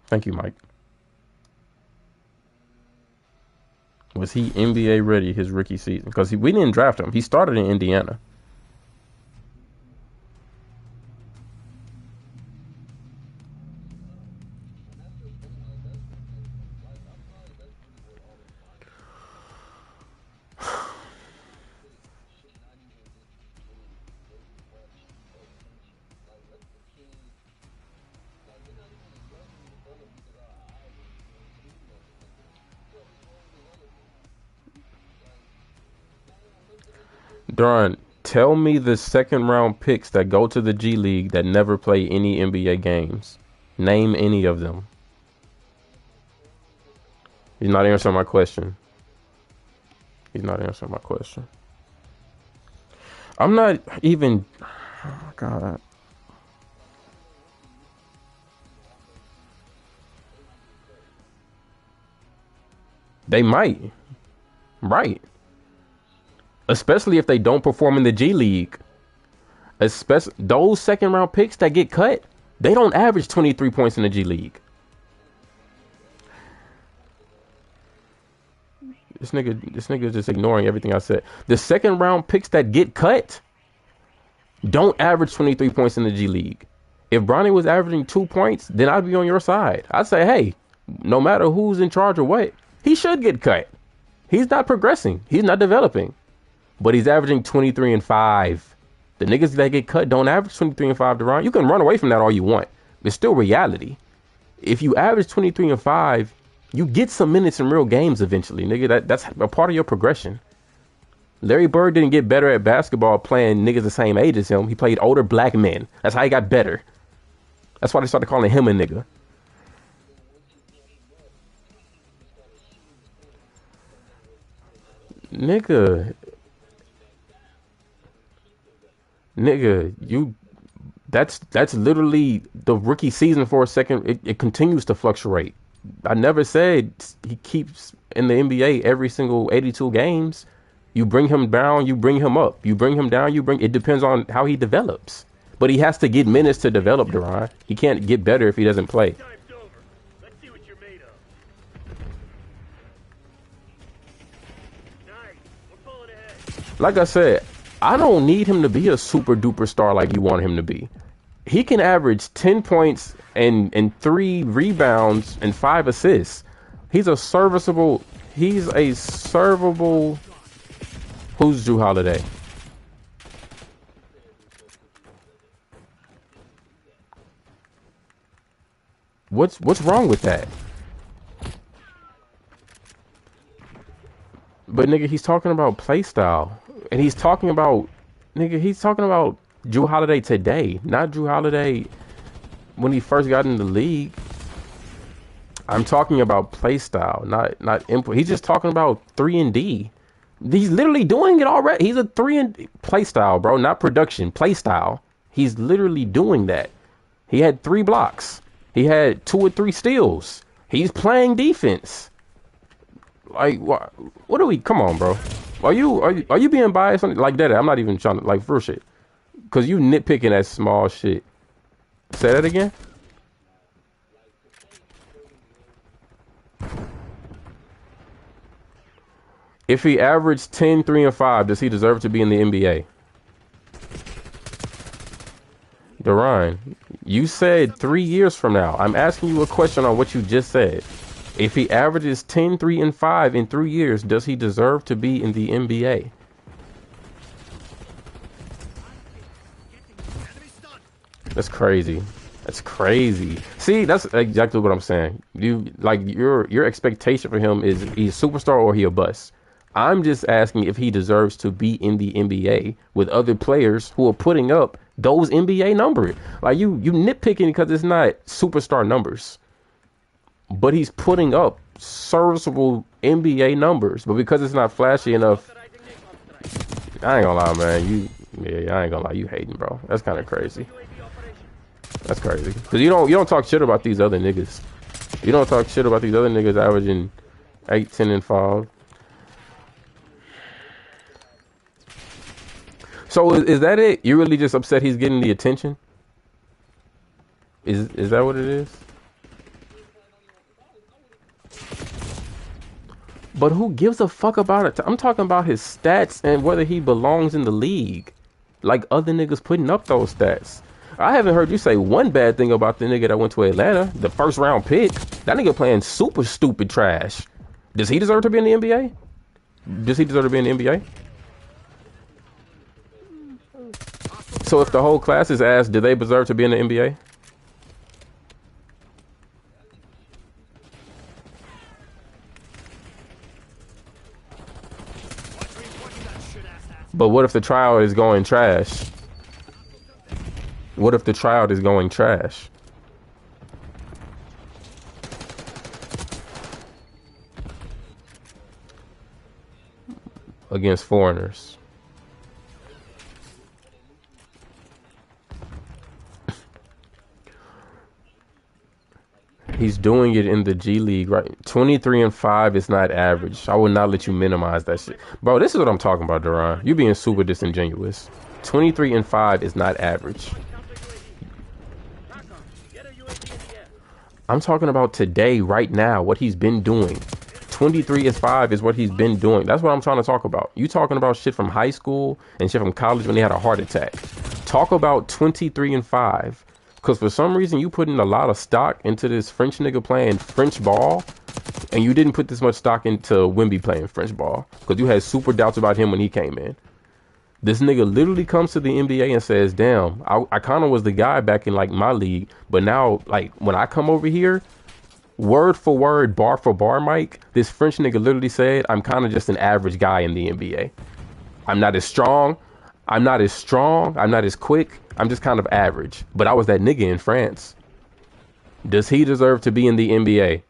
Thank you, Mike. Was he NBA ready his rookie season? Because we didn't draft him. He started in Indiana. Duran, tell me the second round picks that go to the G League that never play any NBA games. Name any of them. He's not answering my question. He's not answering my question. I'm not even. Oh my God. They might. Right. Especially if they don't perform in the G League. Especially those second round picks that get cut, they don't average 23 points in the G League. This nigga is just ignoring everything I said. The second round picks that get cut don't average 23 points in the G League. If Bronny was averaging 2 points, then I'd be on your side. I'd say, hey, no matter who's in charge or what, he should get cut. He's not progressing. He's not developing. But he's averaging 23 and 5. The niggas that get cut don't average 23 and 5, Duran. You can run away from that all you want. It's still reality. If you average 23 and 5, you get some minutes in real games eventually, nigga. That's a part of your progression. Larry Bird didn't get better at basketball playing niggas the same age as him. He played older black men. That's how he got better. That's why they started calling him a nigga. Nigga, you that's literally the rookie season for a second. It continues to fluctuate. I never said he keeps in the NBA every single 82 games. You bring him down, you bring him up. You bring him down, it depends on how he develops. But he has to get minutes to develop, Duran. He can't get better if he doesn't play. Time's over. Let's see what you're made of. Nice. We're pulling ahead. Like I said, I don't need him to be a super duper star like you want him to be. He can average 10 points and 3 rebounds and 5 assists. He's a servable. Who's Drew Holiday? What's wrong with that? But nigga, he's talking about play style. And he's talking about Drew Holiday today, not Drew Holiday when he first got in the league. I'm talking about play style, not input. He's just talking about 3 and D. He's literally doing it already. He's a 3 and play style, bro, not production. Play style. He's literally doing that. He had 3 blocks. He had 2 or 3 steals. He's playing defense. Like what are we? Come on, bro. Are you being biased like that? I'm not even trying to like for shit. Cause you nitpicking that small shit. Say that again. If he averaged 10, 3, and 5, does he deserve to be in the NBA? Duran, you said 3 years from now. I'm asking you a question on what you just said. If he averages 10, 3, and 5 in 3 years, does he deserve to be in the NBA? That's crazy. That's crazy. See, that's exactly what I'm saying. You like your expectation for him is he's a superstar or he a bust. I'm just asking if he deserves to be in the NBA with other players who are putting up those NBA numbers. Like you nitpicking because it's not superstar numbers, but he's putting up serviceable NBA numbers. But because it's not flashy enough, I ain't gonna lie, man. I ain't gonna lie. You hating, bro. That's kind of crazy. That's crazy. Cause you don't talk shit about these other niggas. You don't talk shit about these other niggas averaging 8, 10, and 5. So is that it? You really just upset he's getting the attention? Is that what it is? But who gives a fuck about it? I'm talking about his stats and whether he belongs in the league. Like other niggas putting up those stats. I haven't heard you say one bad thing about the nigga that went to Atlanta, the first round pick. That nigga playing super stupid trash. Does he deserve to be in the NBA? Does he deserve to be in the NBA? So if the whole class is asked, do they deserve to be in the NBA? But what if the trial is going trash? What if the trial is going trash? Against foreigners. He's doing it in the G League, right? 23 and 5 is not average. I would not let you minimize that shit. Bro, this is what I'm talking about, Duran. You being super disingenuous. 23 and 5 is not average. I'm talking about today, right now, what he's been doing. 23 and 5 is what he's been doing. That's what I'm trying to talk about. You talking about shit from high school and shit from college when he had a heart attack. Talk about 23 and 5. Because for some reason, you putting a lot of stock into this French nigga playing French ball. And you didn't put this much stock into Wemby playing French ball. Because you had super doubts about him when he came in. This nigga literally comes to the NBA and says, damn, I kind of was the guy back in like my league. But now, like when I come over here, word for word, bar for bar, Mike, this French nigga literally said, I'm kind of just an average guy in the NBA. I'm not as strong. I'm not as quick. I'm just kind of average. But I was that nigga in France. Does he deserve to be in the NBA?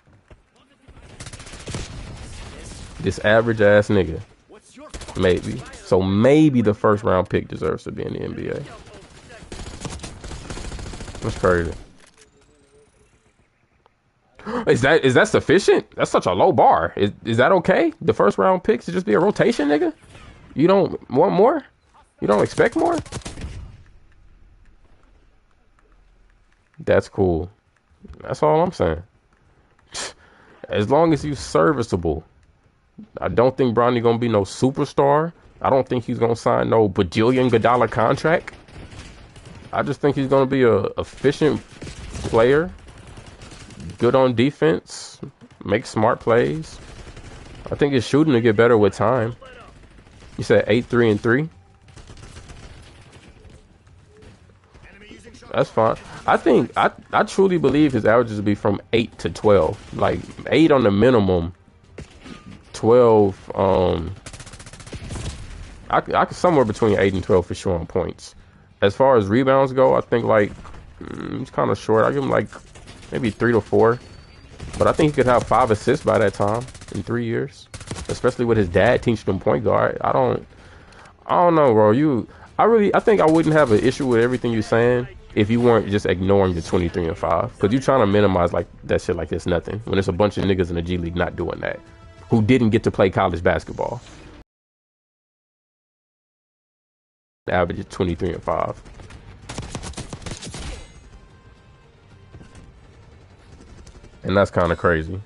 This average ass nigga. Maybe. So maybe the first round pick deserves to be in the NBA. That's crazy. Is that sufficient? That's such a low bar. Is that okay? The first round picks to just be a rotation, nigga? You don't want more? You don't expect more? That's cool. That's all I'm saying. As long as you serviceable. I don't think Bronny gonna be no superstar. I don't think he's gonna sign no bajillion-dollar contract. I just think he's gonna be a efficient player, good on defense, make smart plays. I think his shooting will get better with time. You said 8, 3, and 3. That's fine. I think I truly believe his averages will be from 8 to 12, like 8 on the minimum. 12, I could somewhere between 8 and 12 for sure on points. As far as rebounds go, I think like he's kind of short. I give him like maybe 3 to 4, but I think he could have 5 assists by that time in 3 years, especially with his dad teaching him point guard. I don't know, bro. I think I wouldn't have an issue with everything you're saying if you weren't just ignoring the 23 and 5, because you're trying to minimize like that shit like it's nothing when there's a bunch of niggas in the G League not doing that, who didn't get to play college basketball. Average is 23 and 5. And that's kind of crazy.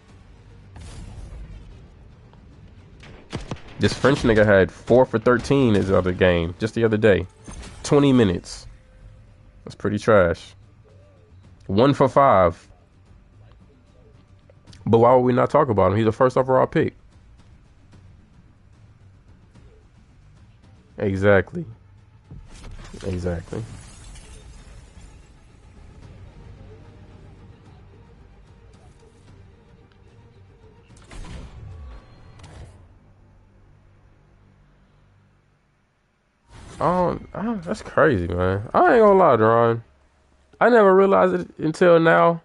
This French nigga had 4 for 13 his other game, just the other day. 20 minutes. That's pretty trash. 1 for 5. But why would we not talk about him? He's the first overall pick. Exactly. Exactly. Oh, that's crazy, man. I ain't gonna lie, Deron. I never realized it until now.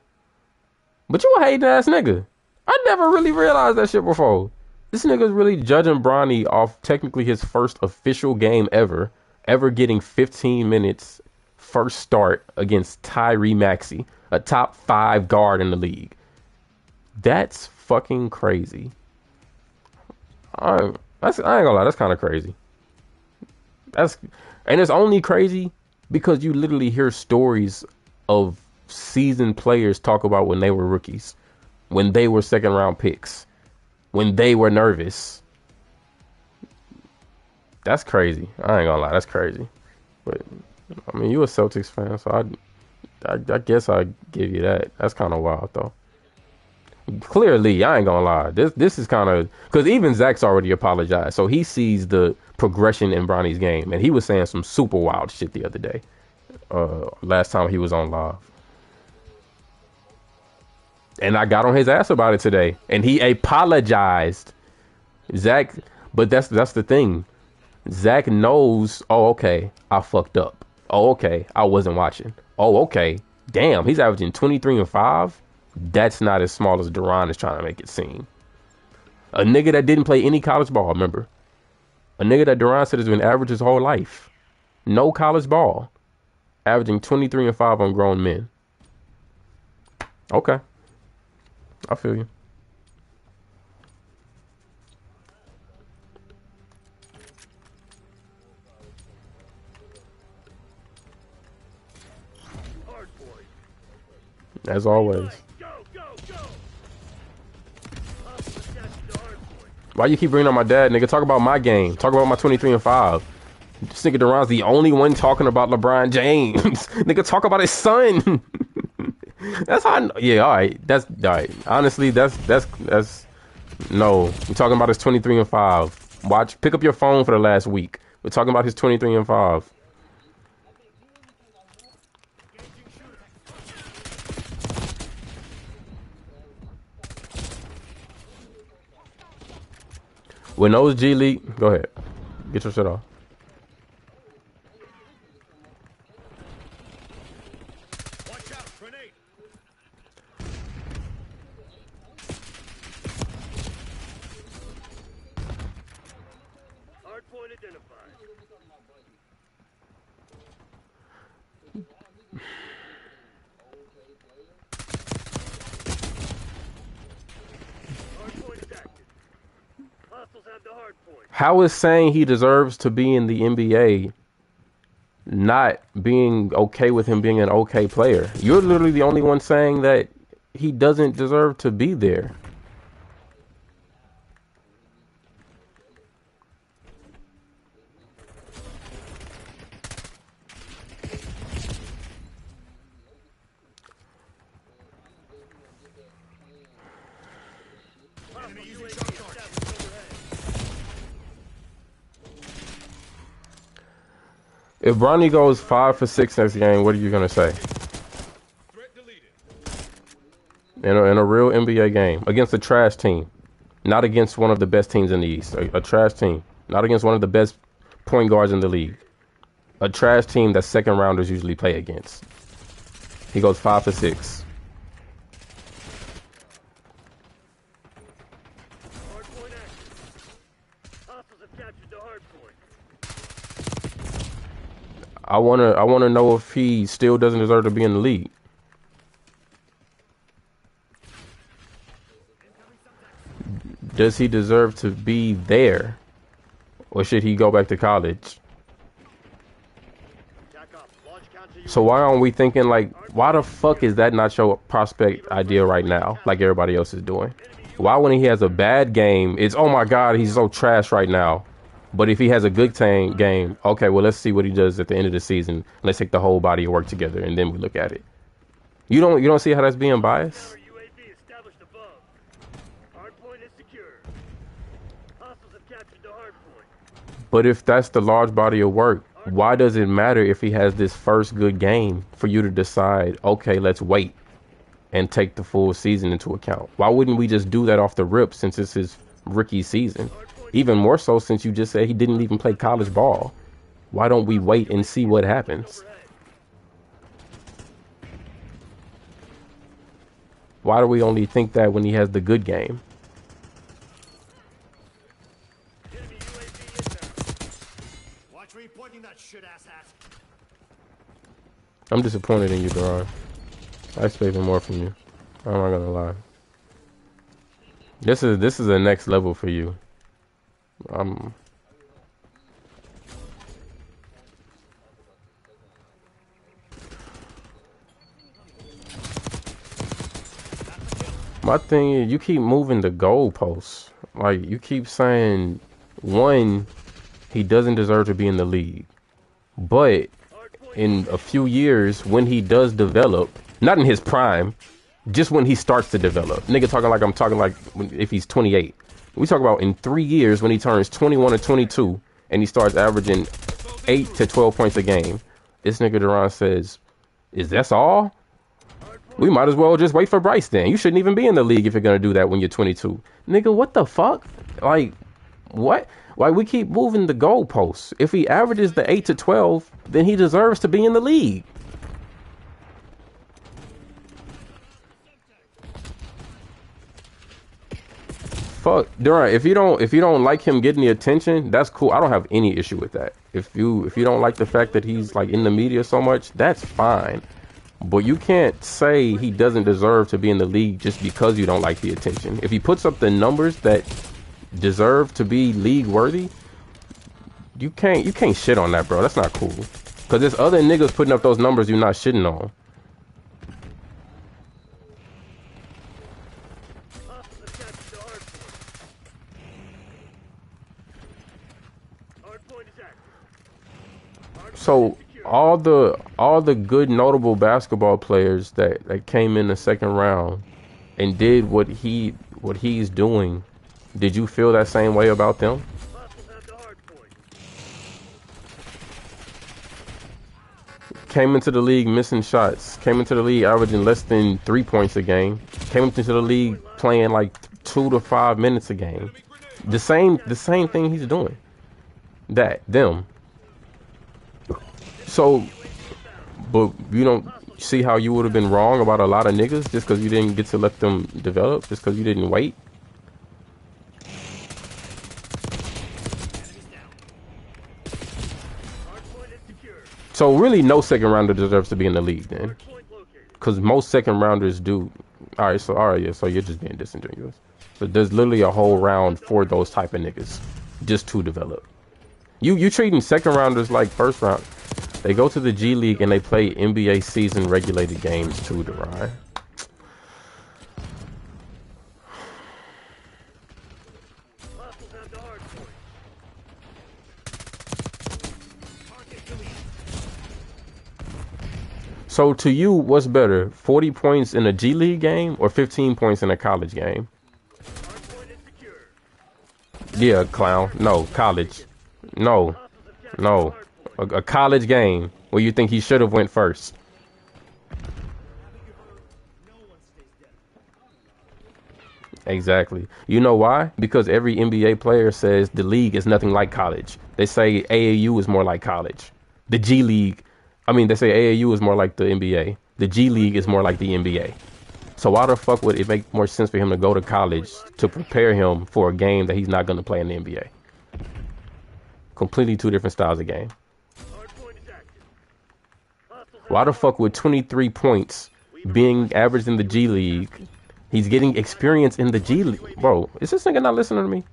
But you a hating ass nigga. I never really realized that shit before. This nigga's really judging Bronny off technically his first official game ever getting 15 minutes first start against Tyree Maxey, a top 5 guard in the league. That's fucking crazy. I ain't gonna lie, that's kind of crazy. And it's only crazy because you literally hear stories of seasoned players talk about when they were rookies, when they were second round picks, when they were nervous. That's crazy. I ain't gonna lie, that's crazy. But I mean, you a Celtics fan, so I guess I give you that. That's kind of wild though. Clearly, I ain't gonna lie. This is kind of because even Zach's already apologized, so he sees the progression in Bronny's game, and he was saying some super wild shit the other day. Last time he was on live, and I got on his ass about it today, and he apologized. Zach, but that's the thing. Zach knows. Oh, okay, I fucked up. Oh, okay, I wasn't watching. Oh, okay, damn, he's averaging 23 and 5. That's not as small as Deron is trying to make it seem. A nigga that didn't play any college ball, remember? A nigga that Deron said has been average his whole life. No college ball. Averaging 23 and 5 on grown men. Okay. I feel you. Hard point. As always. Go, go, go. Hustle attached to hard point. Why you keep bringing up my dad, nigga? Talk about my game. Talk about my 23 and 5. This nigga Deron's the only one talking about LeBron James. Nigga, talk about his son. That's how. Yeah, all right. That's all right. Honestly, that's no. We're talking about his 23 and 5. Watch. Pick up your phone for the last week. We're talking about his 23 and 5. When those G League, go ahead. Get your shit off. Watch out, grenade. Hard point identified. Hard point is active. Hostiles have the hard point. How is saying he deserves to be in the NBA not being okay with him being an okay player? You're literally the only one saying that he doesn't deserve to be there. Hostile UAV established overhead. If Bronny goes 5 for 6 next game, what are you gonna say? Threat deleted. In a real NBA game against a trash team, not against one of the best teams in the East, a trash team, not against one of the best point guards in the league, a trash team that second rounders usually play against. He goes 5 for 6. Hard point active. Hostiles have captured the hard point. I wanna know if he still doesn't deserve to be in the league. Does he deserve to be there, or should he go back to college? Jack up. Launch counter So why aren't we thinking like, why the fuck is that not your prospect idea right now, like everybody else is doing? Why when he has a bad game, it's oh my god, he's so trash right now. But if he has a good game, okay, well let's see what he does at the end of the season. Let's take the whole body of work together and then we look at it. You don't see how that's being biased? UAV established above. Hardpoint is secure. Hostiles have captured the hardpoint. But if that's the large body of work, why does it matter if he has this first good game for you to decide, okay, let's wait and take the full season into account? Why wouldn't we just do that off the rip since it's his rookie season? Even more so since you just said he didn't even play college ball. Why don't we wait and see what happens? Why do we only think that when he has the good game? Enemy UAV inbound. Watch where you're pointing that shit ass hat. I'm disappointed in you, Duran. I expected more from you. I'm not gonna lie. This is the next level for you. My thing is, you keep moving the goalposts. Like, you keep saying, one, he doesn't deserve to be in the league. But in a few years, when he does develop, not in his prime, just when he starts to develop. Nigga talking like I'm talking like if he's 28. We talk about in 3 years when he turns 21 or 22 and he starts averaging 8 to 12 points a game. This nigga Duran says, is that all? We might as well just wait for Bryce then. You shouldn't even be in the league if you're going to do that when you're 22. Nigga, what the fuck? Like, what? Like, we keep moving the goalposts. If he averages the 8 to 12, then he deserves to be in the league. Fuck, Duran, if you don't like him getting the attention, that's cool. I don't have any issue with that. If you don't like the fact that he's like in the media so much, that's fine. But you can't say he doesn't deserve to be in the league just because you don't like the attention. If he puts up the numbers that deserve to be league worthy, you can't shit on that, bro. That's not cool. Cause there's other niggas putting up those numbers you're not shitting on. So all the good notable basketball players that came in the second round and did what he's doing, did you feel that same way about them? Came into the league missing shots, came into the league averaging less than 3 points a game, came into the league playing like 2 to 5 minutes a game. The same thing he's doing. Them. So, but you don't see how you would have been wrong about a lot of niggas just because you didn't get to let them develop, just because you didn't wait? So really no second rounder deserves to be in the league then. Because most second rounders do. Alright, yeah, so you're just being disingenuous. So there's literally a whole round for those type of niggas just to develop. You treating second rounders like first round. They go to the G League and they play NBA season regulated games too, Duran. So to you, what's better, 40 points in a G League game or 15 points in a college game? Yeah, clown. No, college. No. A college game where you think he should have went first. Exactly. You know why? Because every NBA player says the league is nothing like college. They say AAU is more like college. The G League, they say AAU is more like the NBA. The G League is more like the NBA. So why the fuck would it make more sense for him to go to college to prepare him for a game that he's not going to play in the NBA? Completely two different styles of game. Why the fuck would 23 points being averaged in the G League, he's getting experience in the G League? Bro, is this nigga not listening to me?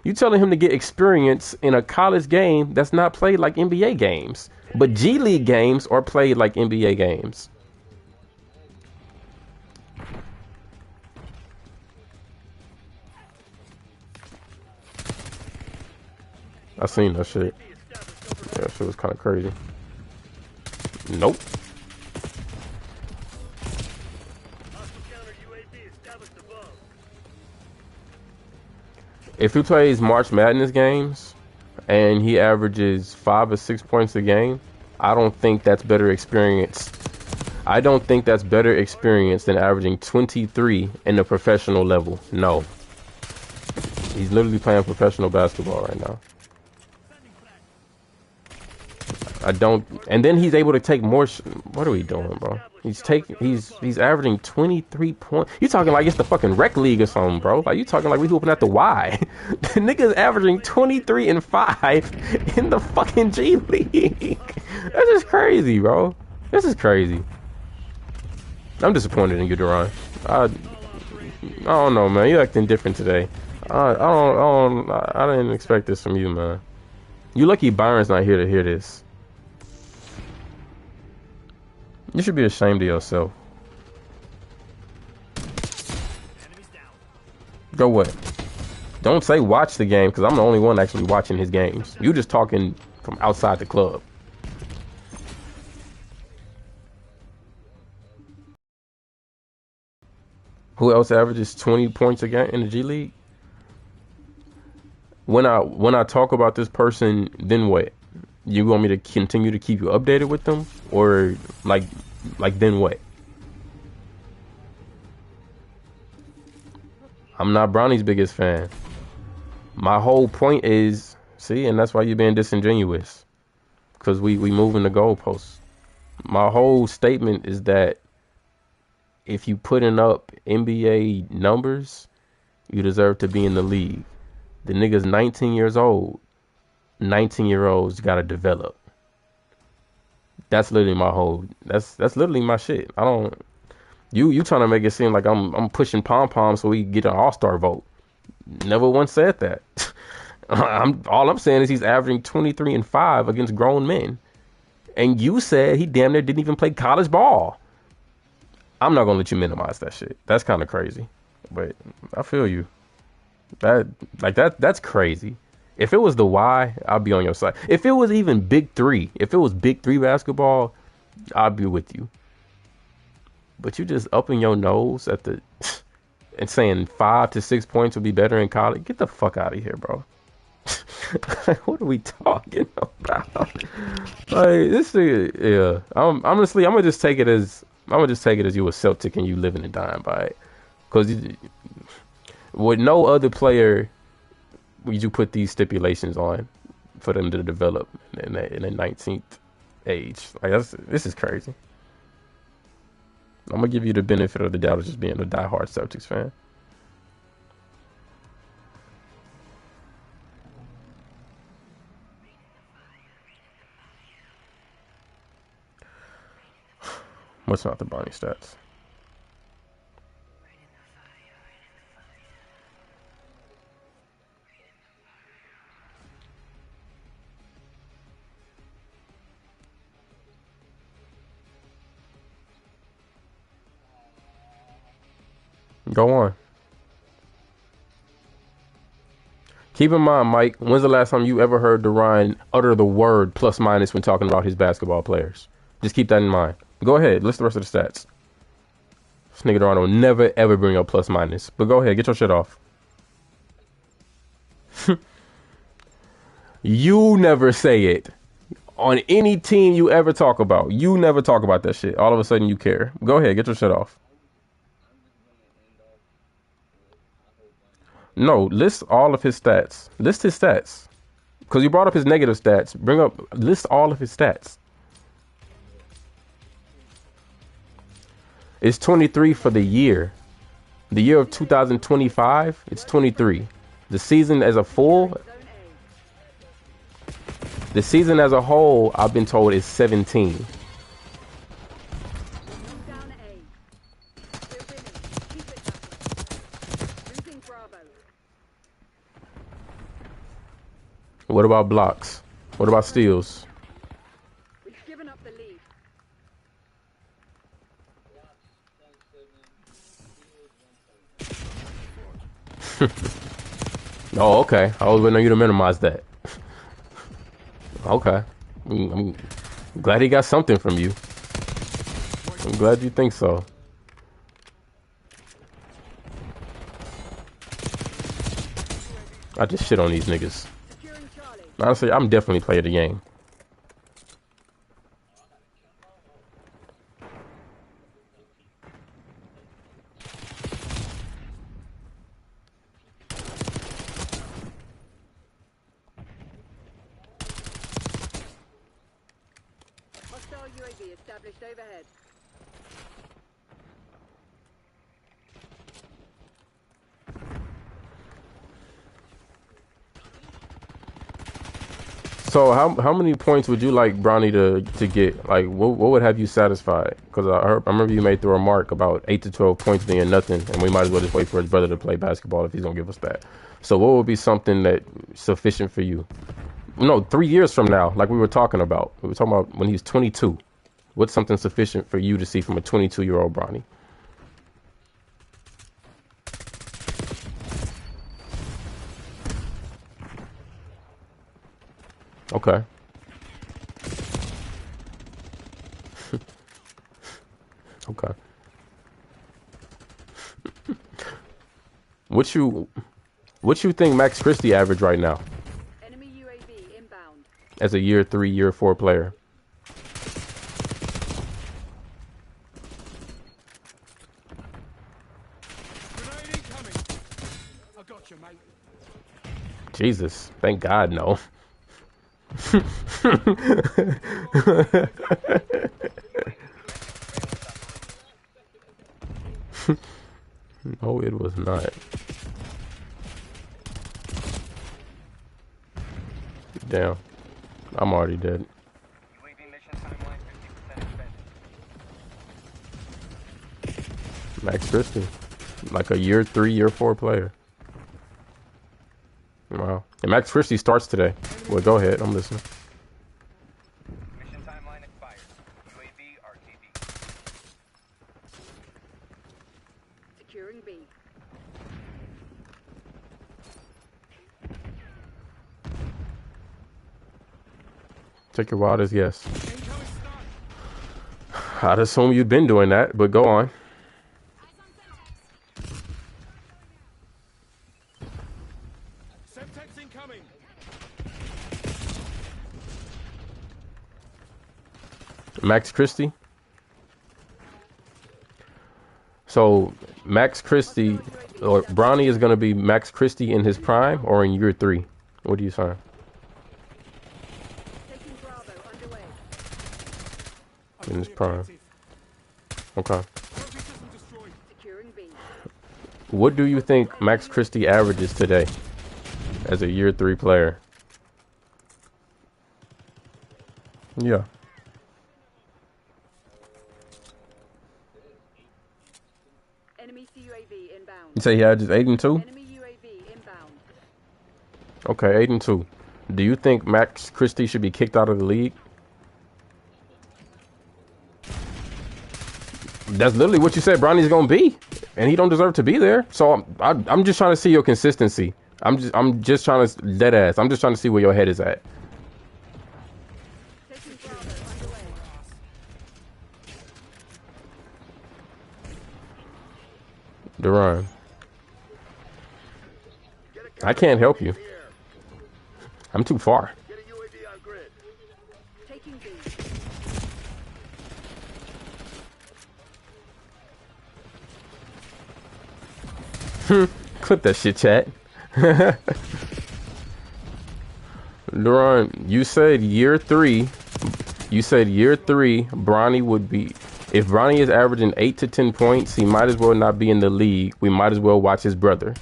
You telling him to get experience in a college game that's not played like NBA games. But G League games are played like NBA games. I seen that shit. Yeah, that shit was kind of crazy. Nope. If he plays March Madness games and he averages 5 or 6 points a game, I don't think that's better experience. I don't think that's better experience than averaging 23 in the professional level. No. He's literally playing professional basketball right now. I don't, and then he's able to take more. What are we doing, bro? He's averaging 23 points. You talking like it's the fucking rec league or something, bro? Like you talking like we hooping at the Y? The nigga's averaging 23 and 5 in the fucking G League. That's just crazy, bro. This is crazy. I'm disappointed in you, Duran. I don't know, man. You acting different today. I didn't expect this from you, man. You lucky Byron's not here to hear this. You should be ashamed of yourself. Go what? Don't say watch the game, because I'm the only one actually watching his games. You just talking from outside the club. Who else averages 20 points a game in the G League? When I talk about this person, then what? You want me to continue to keep you updated with them, or like then what? I'm not Brownie's biggest fan. My whole point is, see, and that's why you're being disingenuous, because we moving the goalposts. My whole statement is that if you putting up NBA numbers, you deserve to be in the league. The nigga's 19 years old. 19-year-olds gotta develop. That's literally my whole. That's literally my shit. I don't. You trying to make it seem like I'm pushing pom pom so we get an all-star vote. Never once said that. All I'm saying is he's averaging 23 and 5 against grown men, and you said he damn near didn't even play college ball. I'm not gonna let you minimize that shit. That's kind of crazy, but I feel you. That's crazy. If it was the Y, I'd be on your side. If it was even Big 3, if it was Big 3 basketball, I'd be with you. But you just upping your nose at the and saying 5 to 6 points would be better in college. Get the fuck out of here, bro. What are we talking about? Like this thing, yeah. Honestly, I'm gonna just take it as you a Celtic and you living and dying by it. Because with no other player would you put these stipulations on for them to develop in the 19th age. Like this is crazy. I'm gonna give you the benefit of the doubt of just being a diehard Celtics fan. What's not the Bonnie stats? Go on. Keep in mind, Mike, when's the last time you ever heard Duran utter the word plus minus when talking about his basketball players? Just keep that in mind. Go ahead, list the rest of the stats. This nigga Duran will never ever bring up plus minus. But go ahead, get your shit off. You never say it. On any team you ever talk about, you never talk about that shit. All of a sudden you care. Go ahead, get your shit off. No, list all of his stats. List his stats. Because you brought up his negative stats. List all of his stats. It's 23 for the year. The year of 2025, it's 23. The season as a full, I've been told, is 17. What about blocks? What about steals? We've given up the lead. Oh, okay. I was waiting on you to minimize that. Okay. I'm glad he got something from you. I'm glad you think so. I just shit on these niggas. Securing Charlie. Honestly, I'm definitely playing the game. Hostile UAV established overhead. So how many points would you like Bronny to get? Like what would have you satisfied? Because I remember you made the remark about 8 to 12 points being nothing, and we might as well just wait for his brother to play basketball if he's gonna give us that. So what would be something that sufficient for you? No, 3 years from now, like we were talking about. We were talking about when he's 22. What's something sufficient for you to see from a 22-year-old Bronny? Okay. Okay. What you think Max Christie average right now Enemy UAV inbound. as a year 3, year 4 player? Grenade incoming. I got you, mate. Jesus, thank God, no. No, it was not. Damn, I'm already dead. UAV mission timeline 50% expended. Max Christie, like a year 3, year 4 player. Wow. And Max Christie starts today. Well, go ahead, I'm listening. Mission timeline expired. UAV RTB. Securing B. Take your wildest guess. Incoming stun. I'd assume you've been doing that, but go on. Semtex incoming. Max Christie. So Max Christie or Bronny is going to be Max Christie in his prime or in year 3? What do you say? Taking Bravo underway. In his prime. Okay. Trophy system destroyed. Securing B. What do you think Max Christie averages today as a year 3 player? Yeah. Enemy CUAV inbound. You say he averages 8 and 2? Enemy UAV inbound. Okay, 8 and 2. Do you think Max Christie should be kicked out of the league? That's literally what you said Bronny's gonna be, and he don't deserve to be there. So I'm just trying to see your consistency. I'm just trying to dead ass. I'm just trying to see where your head is at. Taking Bravo underway. Duran, I can't help you. I'm too far. Get a UAV on grid. Taking B. Clip that shit, chat. Duran, you said year 3. You said year 3, Bronny would be. If Bronny is averaging 8 to 10 points, he might as well not be in the league. We might as well watch his brother.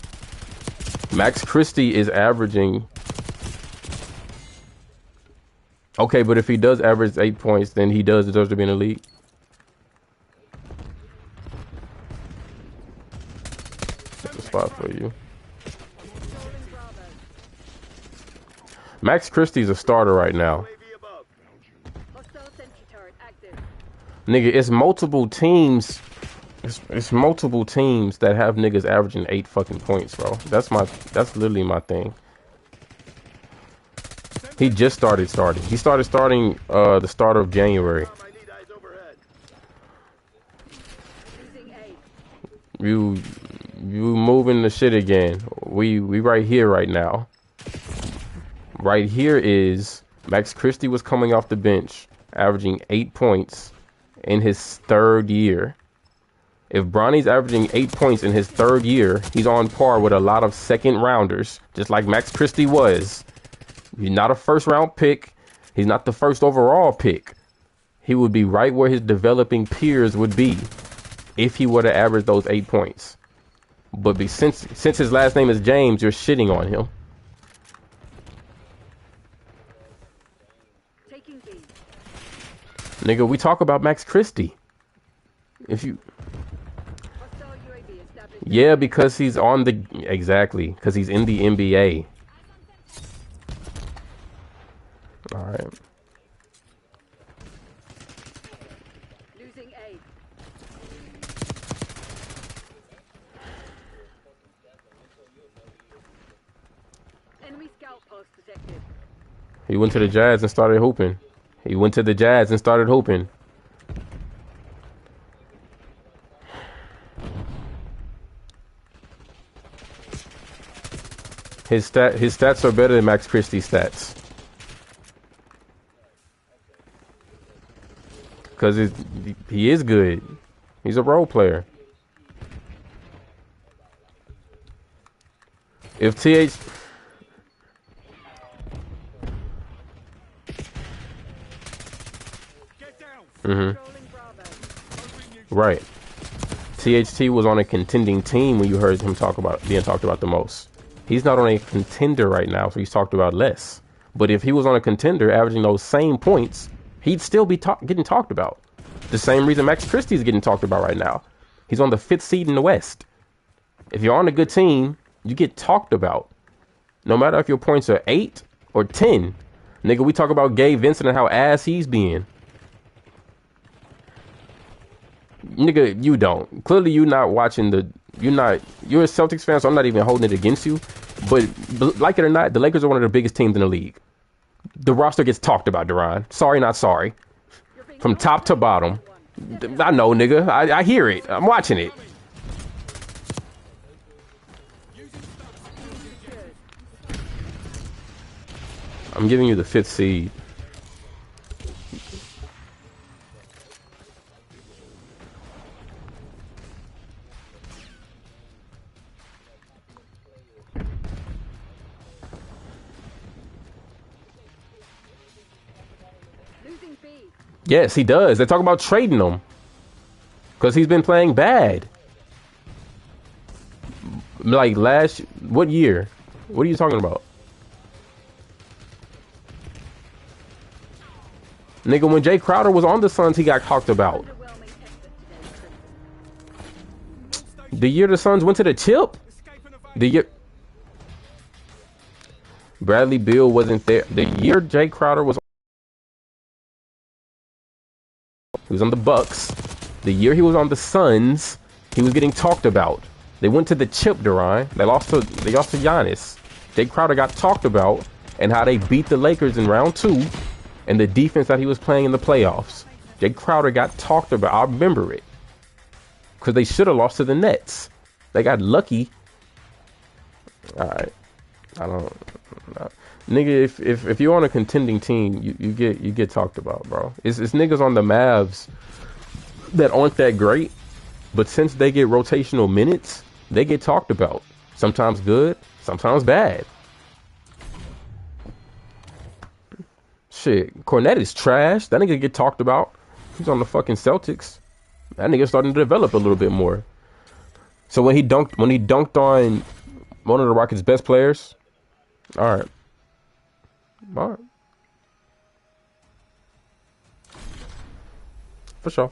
Max Christie is averaging. Okay, but if he does average 8 points, then he does deserve to be in the league. That's a spot for you. Controlling Bravo. Max Christie's a starter right now. UAV above. Hostile sentry turret active. Nigga, it's multiple teams. It's multiple teams that have niggas averaging 8 fucking points, bro. That's literally my thing. He just started. He started starting the start of January. I need eyes overhead. Losing A. You moving the shit again. We right here right now. Right here is Max Christie was coming off the bench, averaging 8 points in his third year. If Bronny's averaging 8 points in his third year, he's on par with a lot of second rounders, just like Max Christie was. He's not a first round pick. He's not the first overall pick. He would be right where his developing peers would be if he were to average those 8 points. But since his last name is James, you're shitting on him. Taking B. Nigga, we talk about Max Christie. If you... Hostile UAV established. Yeah, because he's on the... Exactly. Because he's in the NBA. Alright. Losing A. Enemy scout post detected. He went to the Jazz and started hooping. He went to the Jazz and started hooping. His stats are better than Max Christie's stats. Because he is good. He's a role player. If TH... Get down. Mm-hmm. Rolling Bravo. Right. THT was on a contending team when you heard him being talked about the most. He's not on a contender right now, so he's talked about less. But if he was on a contender averaging those same points, he'd still be getting talked about. The same reason Max Christie's getting talked about right now. He's on the 5th seed in the West. If you're on a good team, you get talked about. No matter if your points are 8 or 10. Nigga, we talk about Gabe Vincent and how ass he's being. Nigga, you don't. Clearly, you're not watching you're a Celtics fan, so I'm not even holding it against you. But like it or not, the Lakers are one of the biggest teams in the league. The roster gets talked about, Duran. Sorry, not sorry. From top to bottom. I know, nigga. I hear it. I'm watching it. I'm giving you the 5th seed. Losing B. Yes, he does. They're talking about trading him. Because he's been playing bad. Like what year? What are you talking about? Nigga, when Jay Crowder was on the Suns, he got talked about. Underwhelming effort today, Crimson. The year the Suns went to the chip? The year... Bradley Beal wasn't there. The year Jay Crowder was... He was on the Bucks. The year he was on the Suns, he was getting talked about. They went to the chip, Duran. They lost to Giannis. Jay Crowder got talked about and how they beat the Lakers in round 2 and the defense that he was playing in the playoffs. Jay Crowder got talked about. I remember it. Because they should have lost to the Nets. They got lucky. Alright. I don't... Nigga, if you're on a contending team, you get talked about, bro. It's niggas on the Mavs that aren't that great, but since they get rotational minutes, they get talked about. Sometimes good, sometimes bad. Shit, Cornette is trash. That nigga get talked about. He's on the fucking Celtics. That nigga starting to develop a little bit more. So when he dunked on one of the Rockets' best players, all right. For sure.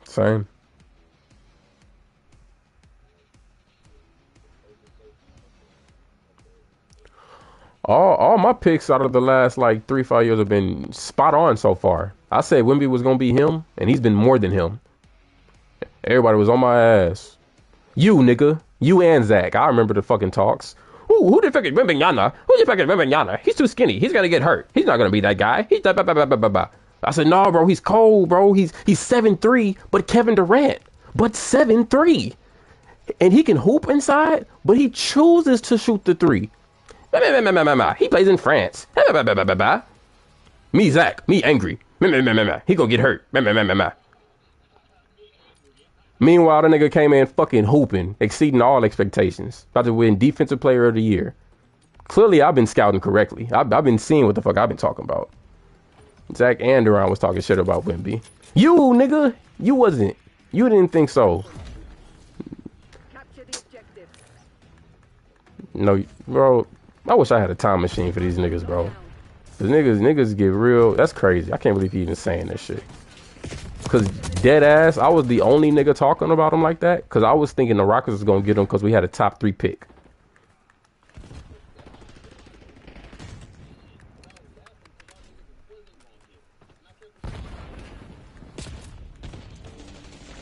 Same. All my picks out of the last like 3-5 years have been spot on so far. I said Wemby was gonna be him, and he's been more than him. Everybody was on my ass. You, nigga. You and Zach. I remember the fucking talks. Ooh, who the fuck is Wimbenyana? Who the fuck is Wimbenyana? He's too skinny. He's gonna get hurt. He's not gonna be that guy. He's blah, blah, blah, blah, blah, blah. I said, no, bro. He's cold, bro. He's 7'3", but Kevin Durant. But 7'3". And he can hoop inside, but he chooses to shoot the three. He plays in France. Me, Zach. Me, angry. He gonna get hurt. Meanwhile, the nigga came in fucking hooping, exceeding all expectations. About to win Defensive Player of the Year. Clearly, I've been scouting correctly. I've been seeing what the fuck I've been talking about. Zach and Durant was talking shit about Wemby. You, nigga. You wasn't. You didn't think so. Capture the objective. No, bro. I wish I had a time machine for these niggas, bro. Cause niggas get real. That's crazy. I can't believe he even saying that shit. Cause dead ass, I was the only nigga talking about him like that. Cause I was thinking the Rockets was gonna get him because we had a top 3 pick.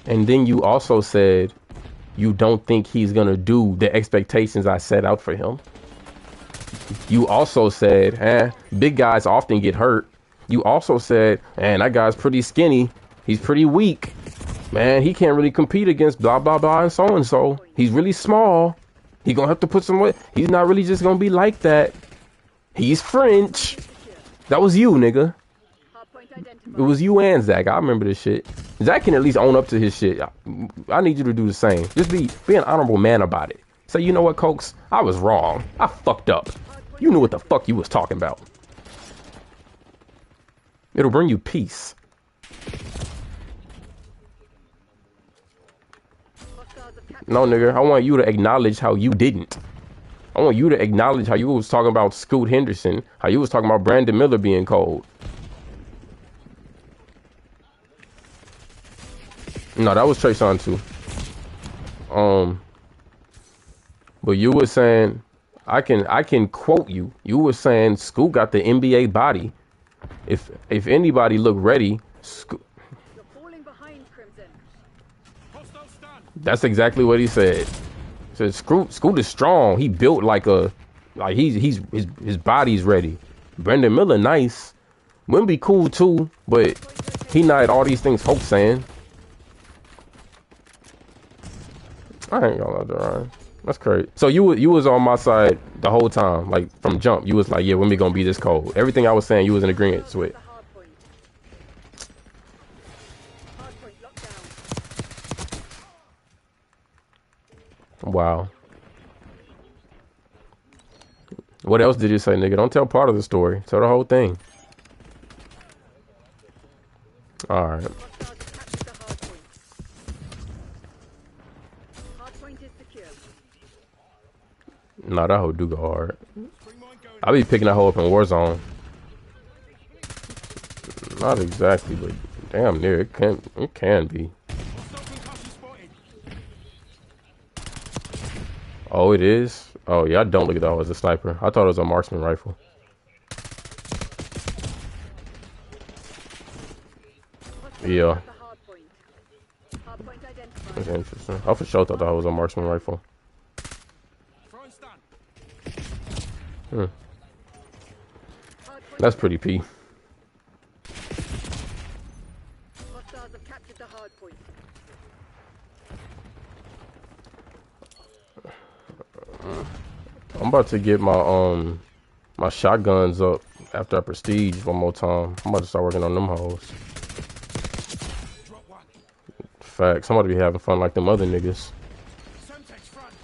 And then you also said you don't think he's gonna do the expectations I set out for him. You also said, big guys often get hurt. You also said, man, that guy's pretty skinny. He's pretty weak. Man, he can't really compete against blah, blah, blah, and so. He's really small. He gonna have to put some weight. He's not really just gonna be like that. He's French. That was you, nigga. It was you and Zach. I remember this shit. Zach can at least own up to his shit. I need you to do the same. Just be an honorable man about it. Say, you know what, Cokes? I was wrong. I fucked up. You knew what the fuck you was talking about. It'll bring you peace. No, nigga. I want you to acknowledge how you didn't. I want you to acknowledge how you was talking about Scoot Henderson. How you was talking about Brandon Miller being cold. No, that was Trayshawn too. But you were saying, I can quote you. You were saying Scoot got the NBA body. If anybody look ready, Scoot. You're falling behind, Crimson. That's exactly what he said. He said Scoot is strong. He built like his body's ready. Brandon Miller nice. Wouldn't be cool too, but he not all these things Hope saying. I ain't gonna lie to Ryan. That's crazy. So you was on my side the whole time, like from jump. You was like, yeah, when we gonna be this cold? Everything I was saying, you was in agreement with. Wow. What else did you say, nigga? Don't tell part of the story. Tell the whole thing. All right. Nah, that hoe do go hard. I be picking that hoe up in Warzone. Not exactly, but damn near. It can be. Oh, it is? Oh, yeah, I don't look at that as a sniper. I thought it was a marksman rifle. Yeah. That's interesting. I for sure thought that was a marksman rifle. That's pretty P. Hostiles have captured the hard point. I'm about to get my my shotguns up after I prestige one more time. I'm about to start working on them hoes. Facts. Somebody be having fun like them other niggas.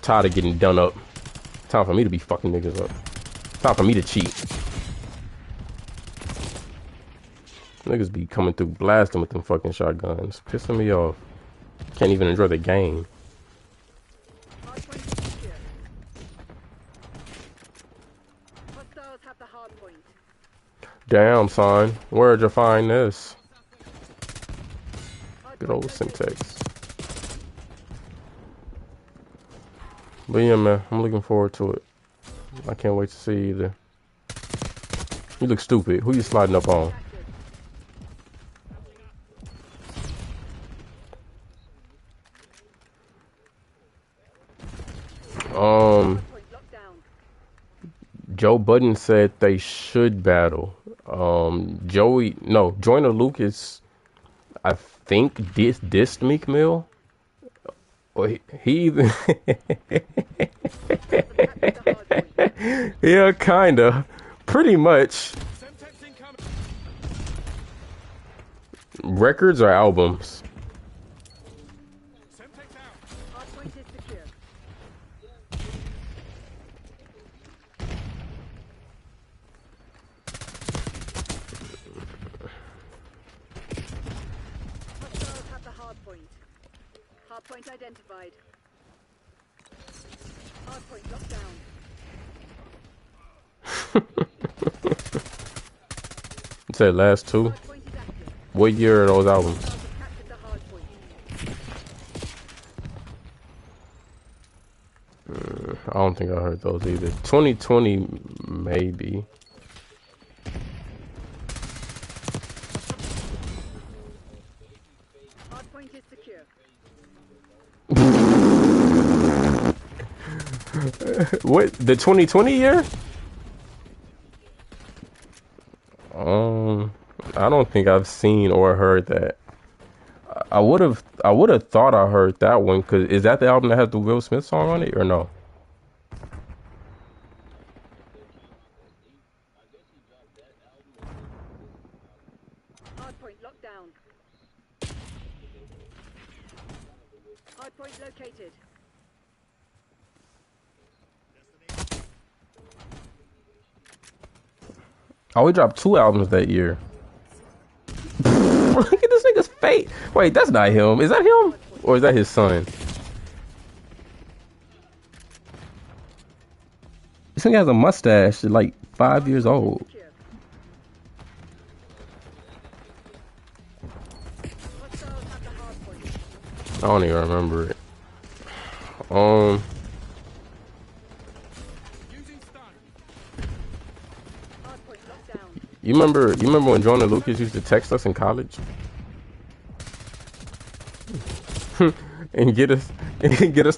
Tired of getting done up. Time for me to be fucking niggas up. Time for me to cheat. Niggas be coming through blasting with them fucking shotguns. Pissing me off. Can't even enjoy the game. Hostiles have the hard point. Damn, son. Where'd you find this? Good old syntax. But yeah, man, I'm looking forward to it. I can't wait to see you either. You look stupid. Who you sliding up on? Joe Budden said they should battle. Joyner Lucas, I think dissed Meek Mill. Or he even yeah, kinda, pretty much. Semtex incoming. Records or albums? Semtex out. Hardpoint is secure. Hostiles have the hardpoint. Hardpoint identified. Hardpoint locked down. Say last two. Hardpoint is active. What year are those albums? Hostiles have captured the hardpoint. I don't think I heard those either. 2020 maybe. Hardpoint is secure. What, the 2020 year? I don't think I've seen or heard that. I would have thought I heard that one, cause is that the album that has the Will Smith song on it or no? Hardpoint locked down. Hardpoint located. Oh, we dropped 2 albums that year. Look at this nigga's face. Wait, that's not him. Is that him? Or is that his son? This nigga has a mustache, like 5 years old. Secure. Hostiles have the hardpoint. I don't even remember it. Using stun. Hardpoint locked down. You remember when Joyner Lucas used to text us in college? and get us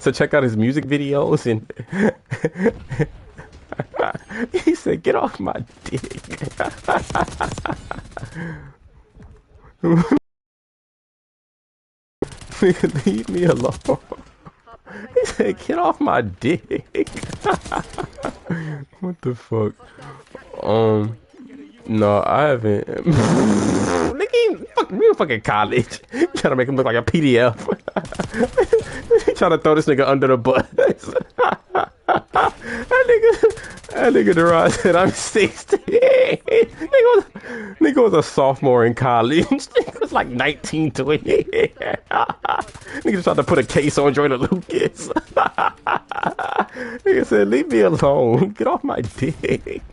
to check out his music videos and he said, "Get off my dick." Nigga, leave me alone. He said, "Get off my dick." What the fuck? No, I haven't. Nigga, we in fucking college. Trying to make him look like a PDF. Trying to throw this nigga under the bus. That nigga Durant said I'm 16. Nigga was a sophomore in college. Nigga was like 19, 20. Nigga tried to put a case on Joyner Lucas. Nigga said, "Leave me alone. Get off my dick."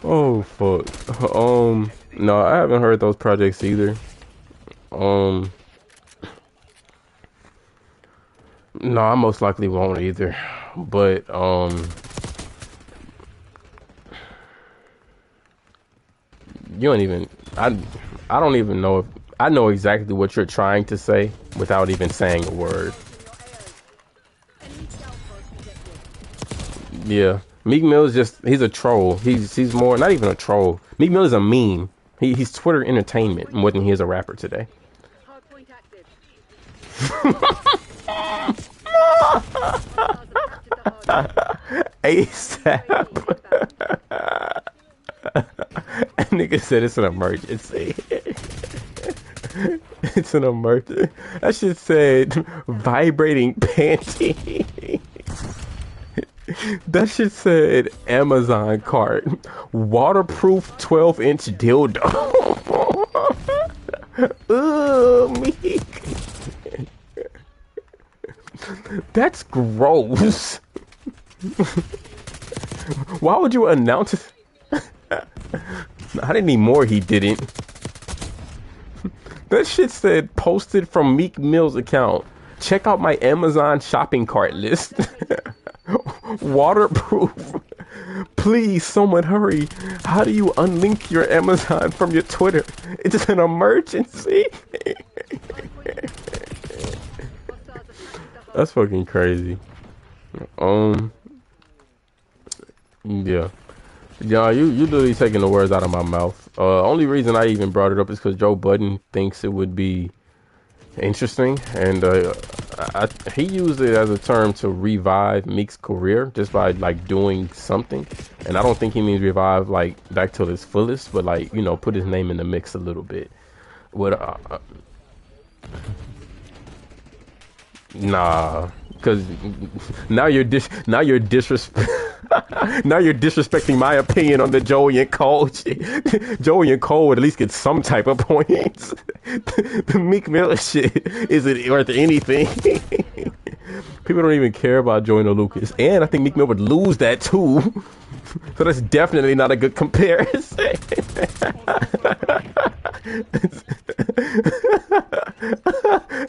Oh fuck. No, I haven't heard those projects either. No, I most likely won't either. But you don't even I don't even know if I know exactly what you're trying to say without even saying a word. Enemy scout post detected. Yeah. Meek Mill is just he's a troll. He's more not even a troll. Meek Mill is a meme. He's Twitter entertainment more than he is a rapper today. Hardpoint active. ASAP. That nigga said it's an emergency. It's an emergency. That shit said vibrating panty. That shit said Amazon cart. Waterproof 12-inch dildo. Ugh, me. That's gross. Why would you announce it? I didn't need more, he didn't. That shit said posted from Meek Mill's account. Check out my Amazon shopping cart list. Waterproof. Please, someone hurry. How do you unlink your Amazon from your Twitter? It's an emergency. That's fucking crazy. Yeah. Yeah, you literally taking the words out of my mouth. Only reason I even brought it up is because Joe Budden thinks it would be interesting, and he used it as a term to revive Meek's career just by like doing something. And I don't think he means revive like back to his fullest, but like put his name in the mix a little bit. What? Nah, because now you're disrespect. Now you're disrespecting my opinion on the Joey and Cole shit. Joey and Cole would at least get some type of points. The Meek Miller shit isn't worth anything. People don't even care about Joey and Lucas, and I think Meek Mill would lose that too. So that's definitely not a good comparison.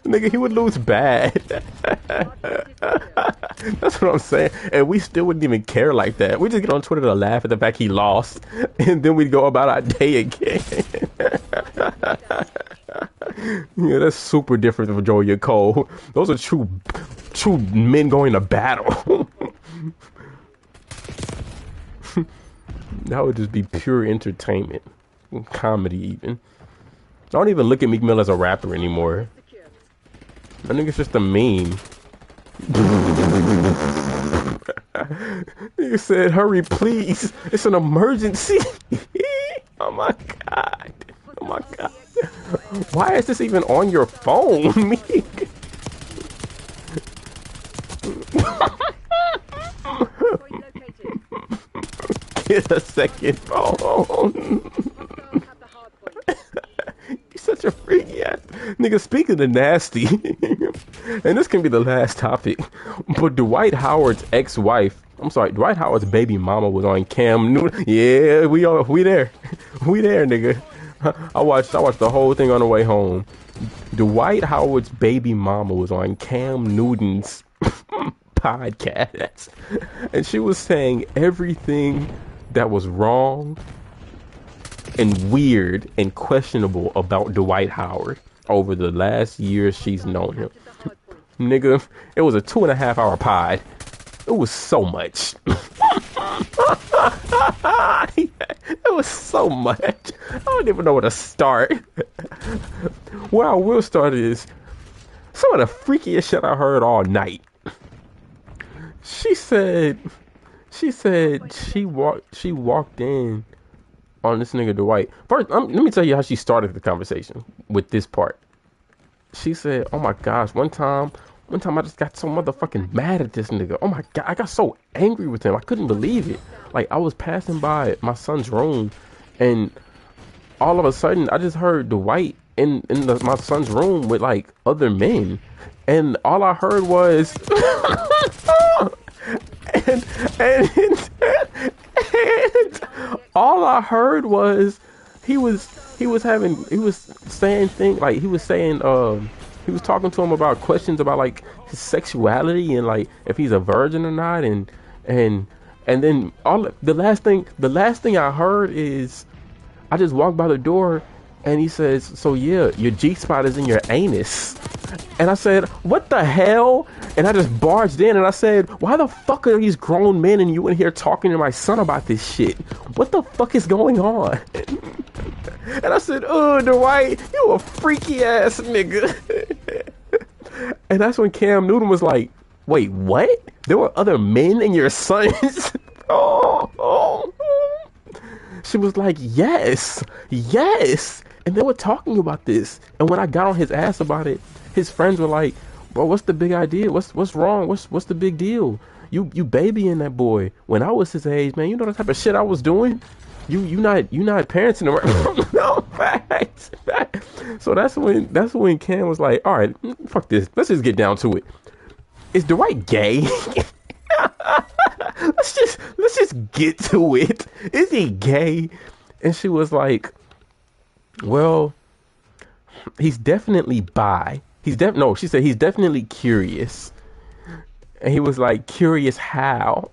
Nigga, he would lose bad. That's what I'm saying. And we still wouldn't even care like that. We just get on Twitter to laugh at the fact he lost. And then we'd go about our day again. Yeah, that's super different from Joey and Cole. Those are true men going to battle. That would just be pure entertainment. Comedy even. I don't even look at Meek Mill as a rapper anymore. I think it's just a meme. You said, hurry please. It's an emergency. Oh my god. Oh my god. Why is this even on your phone, Meek? Get a second phone. You're such a freaky ass nigga. Speaking of nasty, and this can be the last topic, but Dwight Howard's Dwight Howard's baby mama was on Cam Newton. Yeah, we there, nigga. I watched the whole thing on the way home. Dwight Howard's baby mama was on Cam Newton's podcast, and she was saying everything that was wrong and weird and questionable about Dwight Howard over the last year she's known him. Nigga, it was a 2.5 hour pod. It was so much. It was so much. I don't even know where to start. Where I will start is some of the freakiest shit I heard all night. She said she walked in on this nigga Dwight. First, let me tell you how she started the conversation with this part. She said, "Oh my gosh, one time I just got so motherfucking mad at this nigga. Oh my god, I got so angry with him. I couldn't believe it. Like I was passing by my son's room, and all of a sudden I just heard Dwight in my son's room with like other men, and all I heard was." And all I heard was he was saying things like he was talking to him about questions about like his sexuality and like if he's a virgin or not, and then the last thing I heard is I just walked by the door and he says, "So yeah, your G spot is in your anus." And I said, "What the hell?" And I just barged in and I said, "Why the fuck are these grown men and you in here talking to my son about this shit? What the fuck is going on?" And I said, "Oh, Dwight, you a freaky ass nigga." And that's when Cam Newton was like, "Wait, what? There were other men in your son's?" Oh. She was like, yes. And they were talking about this. And when I got on his ass about it, his friends were like, "Bro, what's the big idea? What's wrong? What's the big deal? You babying that boy. When I was his age, man, you know the type of shit I was doing? You not parenting him." No, facts. So that's when Cam was like, "All right, fuck this. Let's just get down to it. Is Dwight gay?" Let's just get to it. Is he gay? And she was like, "Well, he's definitely bi. She said he's definitely curious." And he was like, "Curious how?"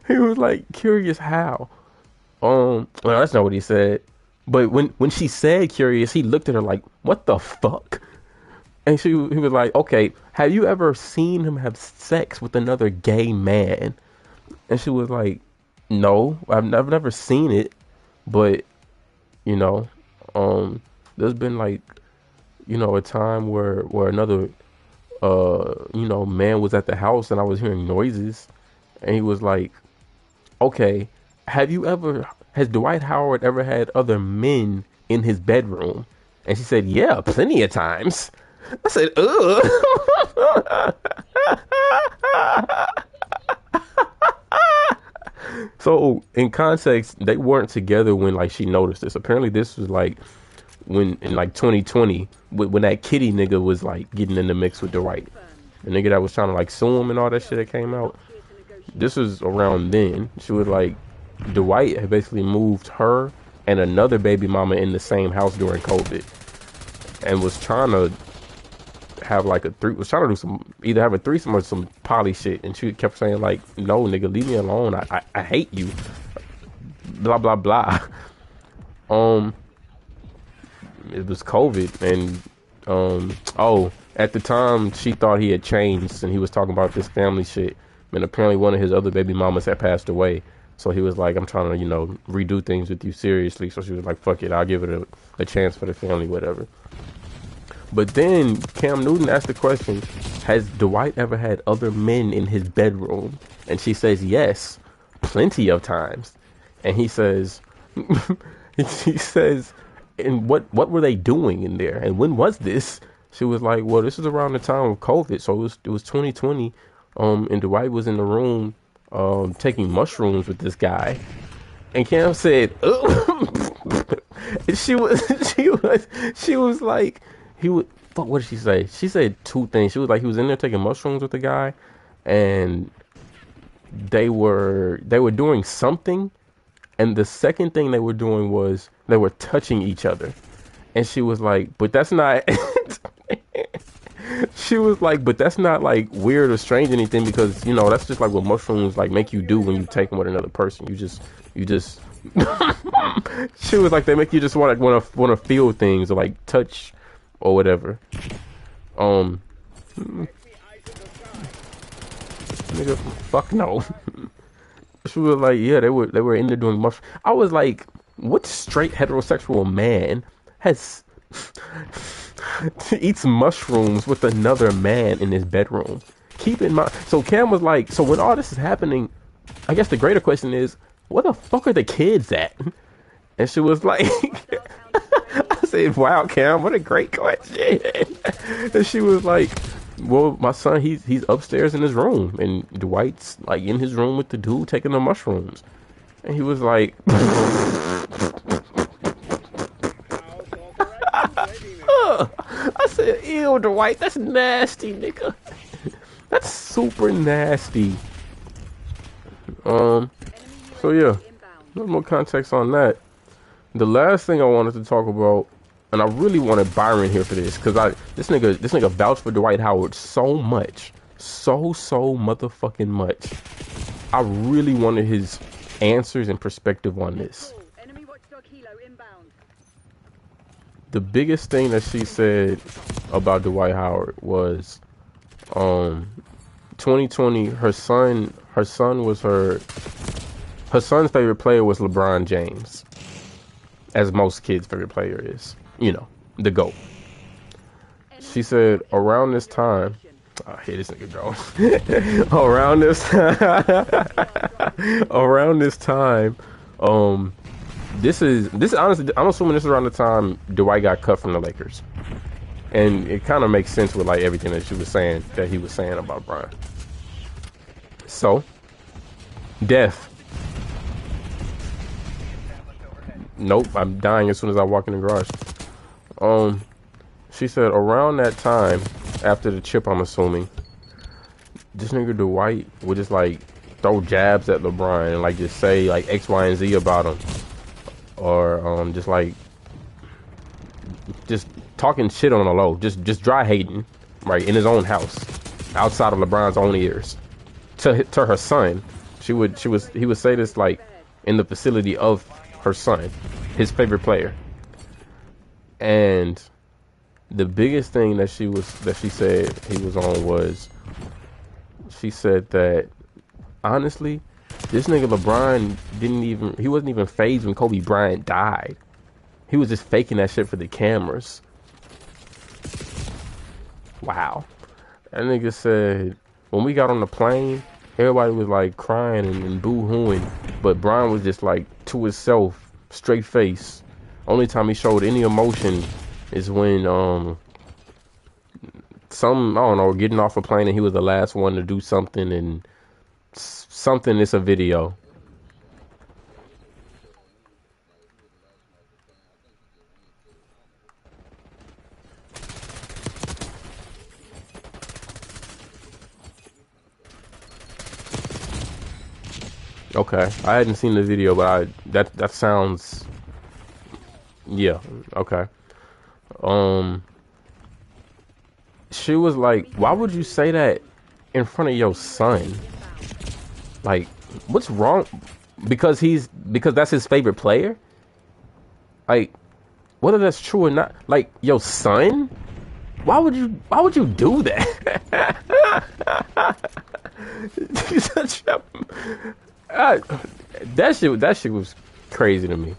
He was like, "Curious how?" Well, that's not what he said. But when she said curious, he looked at her like, "What the fuck?" And he was like, "Okay, have you ever seen him have sex with another gay man?" And she was like, no, I've never seen it, but you know, there's been like, a time where another man was at the house and I was hearing noises, and he was like, okay, has Dwight Howard ever had other men in his bedroom? And she said, yeah, plenty of times. I said, ugh. So in context, they weren't together when like she noticed this. Apparently this was like when in like 2020 when that Kitty nigga was like getting in the mix with Dwight. The nigga that was trying to like sue him and all that shit that came out. This was around then. She was like, Dwight had basically moved her and another baby mama in the same house during COVID, and was trying to have like was trying to do either have a threesome or some poly shit, and she kept saying like, no nigga, leave me alone, I hate you, blah blah blah. It was COVID, and at the time she thought he had changed and he was talking about this family shit, and apparently one of his other baby mamas had passed away. So he was like, I'm trying to, redo things with you seriously. So she was like, fuck it, I'll give it a chance for the family, whatever. But then Cam Newton asked the question, has Dwight ever had other men in his bedroom? And she says, yes, plenty of times. And he says, he says, and what were they doing in there? And when was this? She was like, well, this is around the time of COVID. So it was 2020. And Dwight was in the room taking mushrooms with this guy. And Cam said, she was like, what did she say? She said two things. She was like, he was in there taking mushrooms with the guy, and they were doing something, and the second thing they were doing was they were touching each other. And she was like, but that's not she was like, but that's not like weird or strange or anything, because that's just like what mushrooms like make you do when you take them with another person. You just she was like, they make you just want to feel things or like touch or whatever. Nigga, fuck no. She was like, yeah, they were in there doing mush. I was like, what straight heterosexual man eats mushrooms with another man in his bedroom? Keep in mind. So Cam was like, so when all this is happening, I guess the greater question is, where the fuck are the kids at? And she was like, I said, wow, Cam, what a great question. And she was like, well, my son, he's upstairs in his room, and Dwight's like in his room with the dude taking the mushrooms. And he was like, I said, ew, Dwight, that's nasty, nigga. That's super nasty. So yeah, no more context on that. The last thing I wanted to talk about, and I really wanted Byron here for this, because this nigga vouched for Dwight Howard so much, so motherfucking much. I really wanted his answers and perspective on this. Enemy watchdog helo inbound. The biggest thing that she said about Dwight Howard was, 2020, her son's favorite player was LeBron James, as most kids' favorite player is, the GOAT. She said around this time, here this nigga go. around this time, this is honestly, I'm assuming this is around the time Dwight got cut from the Lakers, and it kind of makes sense with like everything that he was saying about Brian. So, death. Nope, I'm dying as soon as I walk in the garage. She said around that time, after the chip, I'm assuming, this nigga Dwight would just like throw jabs at LeBron and like just say like X, Y, and Z about him, or just talking shit on the low, just dry hating, right, in his own house, outside of LeBron's own ears, to her son. He would say this like in the facility of her son, his favorite player. And the biggest thing that she said he was on was, she said that honestly, This nigga LeBron he wasn't even phased when Kobe Bryant died. He was just faking that shit for the cameras. Wow. That nigga said, when we got on the plane, everybody was like crying and boo-hooing, but Bron was just like to himself, straight face. Only time he showed any emotion is when I don't know, getting off a plane and he was the last one to do something, and something, it's a video. Okay, I hadn't seen the video, but that sounds, yeah, okay. She was like, why would you say that in front of your son? Like, what's wrong? Because that's his favorite player? Like, whether that's true or not, like, your son? Why would you do that? That shit was crazy to me.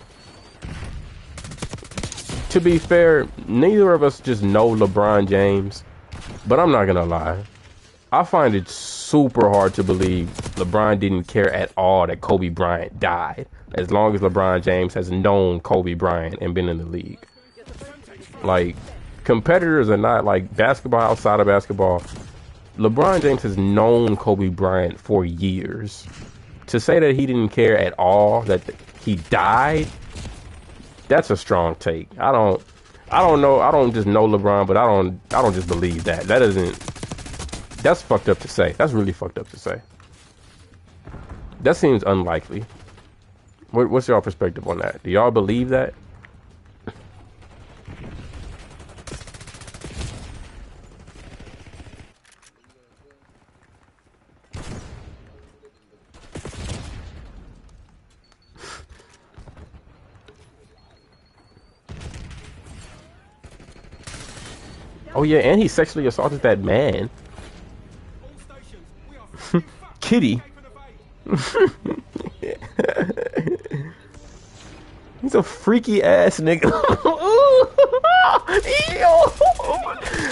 To be fair, neither of us just know LeBron James, but I'm not gonna lie, I find it super hard to believe LeBron didn't care at all that Kobe Bryant died, as long as LeBron James has known Kobe Bryant and been in the league. Like, competitors are not, like, basketball outside of basketball. LeBron James has known Kobe Bryant for years. To say that he didn't care at all that he died, that's a strong take. I don't know. I don't just know LeBron, but I don't just believe that. That's fucked up to say. That's really fucked up to say. That seems unlikely. What's y'all perspective on that? Do y'all believe that? Oh yeah, and he sexually assaulted that man. Kitty. He's a freaky ass nigga.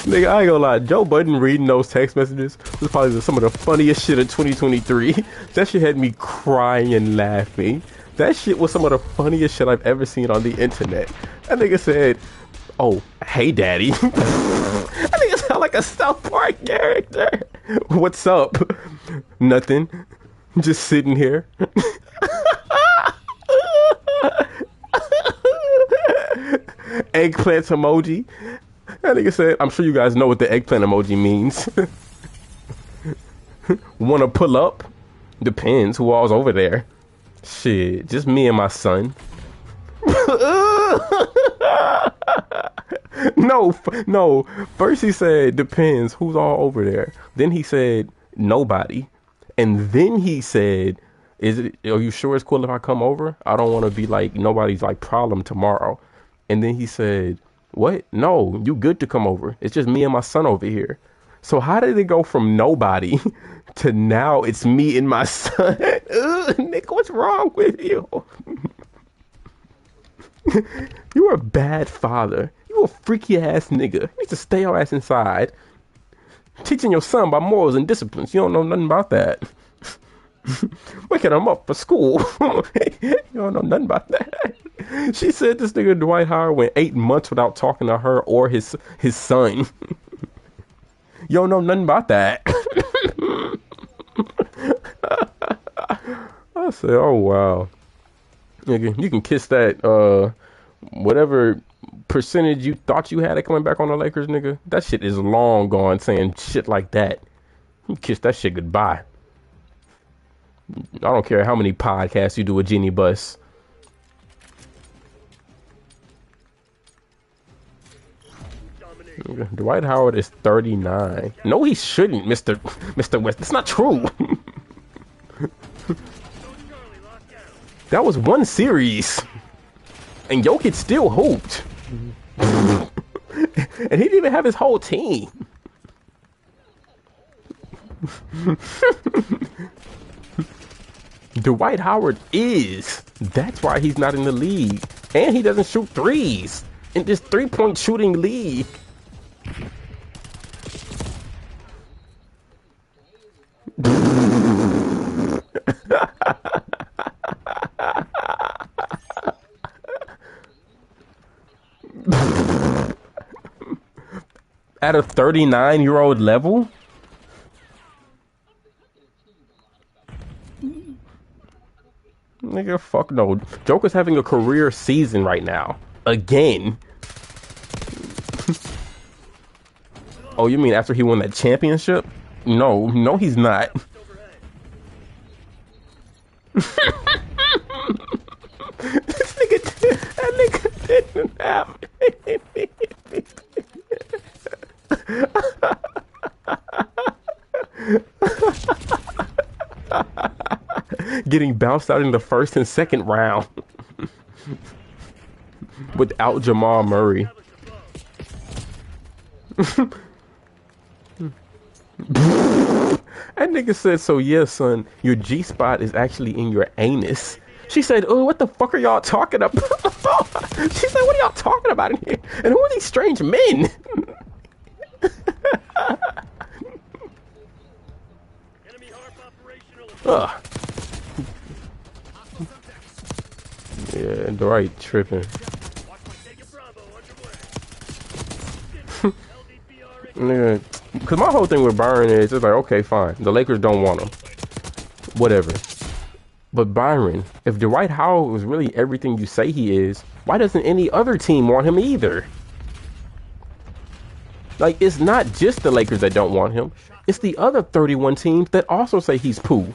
Nigga, I ain't gonna lie. Joe Budden reading those text messages was probably some of the funniest shit of 2023. That shit had me crying and laughing. That shit was some of the funniest shit I've ever seen on the internet. That nigga said, "Oh, hey daddy." That nigga sound like a South Park character. What's up? Nothing. Just sitting here. Eggplant emoji. That nigga said, I'm sure you guys know what the eggplant emoji means. Wanna pull up? Depends who all's over there. Shit, just me and my son. No. First he said, depends who's all over there. Then he said, nobody. And then he said, are you sure it's cool if I come over? I don't want to be like nobody's like problem tomorrow. And then he said, what? No, you good to come over. It's just me and my son over here. So how did it go from nobody to now it's me and my son? Nick, what's wrong with you? You are a bad father. You a freaky ass nigga. You need to stay your ass inside. Teaching your son about morals and disciplines. You don't know nothing about that. Waking him up for school. You don't know nothing about that. She said this nigga Dwight Howard went 8 months without talking to her or his son. You don't know nothing about that. I said, oh wow. You can kiss that whatever percentage you thought you had it coming back on the Lakers, nigga. That shit is long gone saying shit like that. You kiss that shit goodbye. I don't care how many podcasts you do with Jeannie Buss. Dwight Howard is 39. No, he shouldn't, Mr. West. That's not true. That was one series. And Jokic still hooped. And he didn't even have his whole team. Dwight Howard is. That's why he's not in the league. And he doesn't shoot threes in this 3-point shooting league. At a 39-year-old level? Nigga, fuck no. Joker's having a career season right now. Again. Oh, you mean after he won that championship? No, no he's not. This nigga, that nigga didn't have anything. Getting bounced out in the first and second round without Jamal Murray. That nigga said, so yeah, son, your G-spot is actually in your anus. She said, oh, what the fuck are y'all talking about? She said, what are y'all talking about in here? And who are these strange men? Ugh. Yeah, Dwight tripping. Nigga, cause my whole thing with Byron is it's like, okay, fine, the Lakers don't want him, whatever. But Byron, if Dwight Howard was really everything you say he is, why doesn't any other team want him either? Like, it's not just the Lakers that don't want him, it's the other 31 teams that also say he's poo.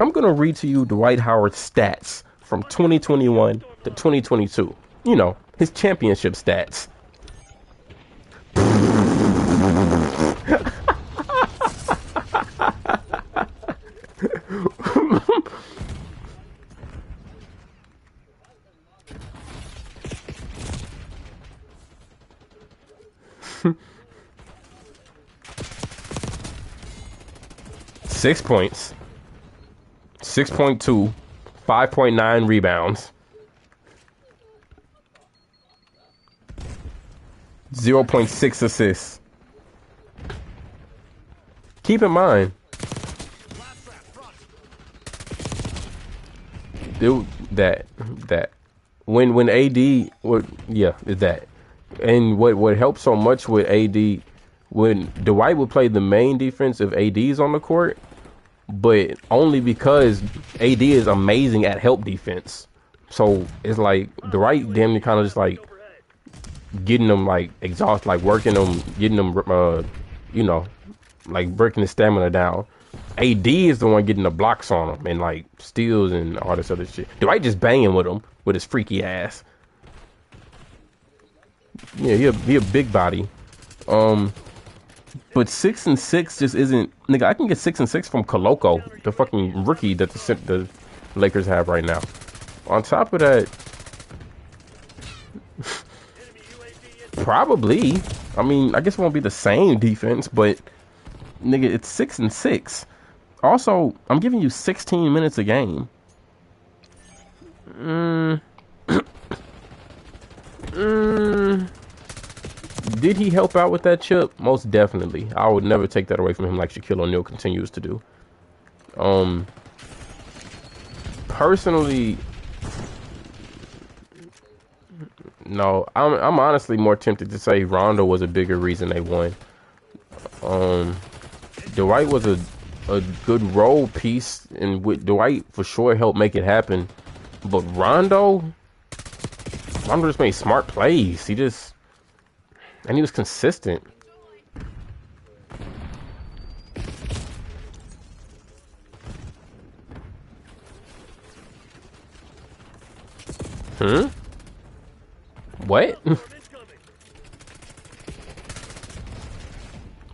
I'm gonna read to you Dwight Howard's stats from 2021 to 2022. You know, his championship stats. 6 points, 6.2, 5.9 rebounds, 0.6 assists. Keep in mind, dude, that when AD would, yeah, is that, and what helped so much with AD, when Dwight would play the main defense if AD is on the court, but only because AD is amazing at help defense. So it's like Dwight damn near kind of just like getting them like exhausted, like working them, getting them, you know, like breaking his stamina down. AD is the one getting the blocks on him and like steals and all this other shit. Dwight just banging with him with his freaky ass. Yeah, he a big body. But 6 and 6 just isn't, nigga. I can get 6 and 6 from Koloko, the fucking rookie that the Lakers have right now. On top of that, probably. I mean, I guess it won't be the same defense, but nigga, it's 6 and 6. Also, I'm giving you 16 minutes a game. Did he help out with that chip? Most definitely. I would never take that away from him like Shaquille O'Neal continues to do. Personally, no. I'm honestly more tempted to say Rondo was a bigger reason they won. Dwight was a good role piece, and with Dwight for sure helped make it happen. But Rondo just made smart plays. He was consistent. What?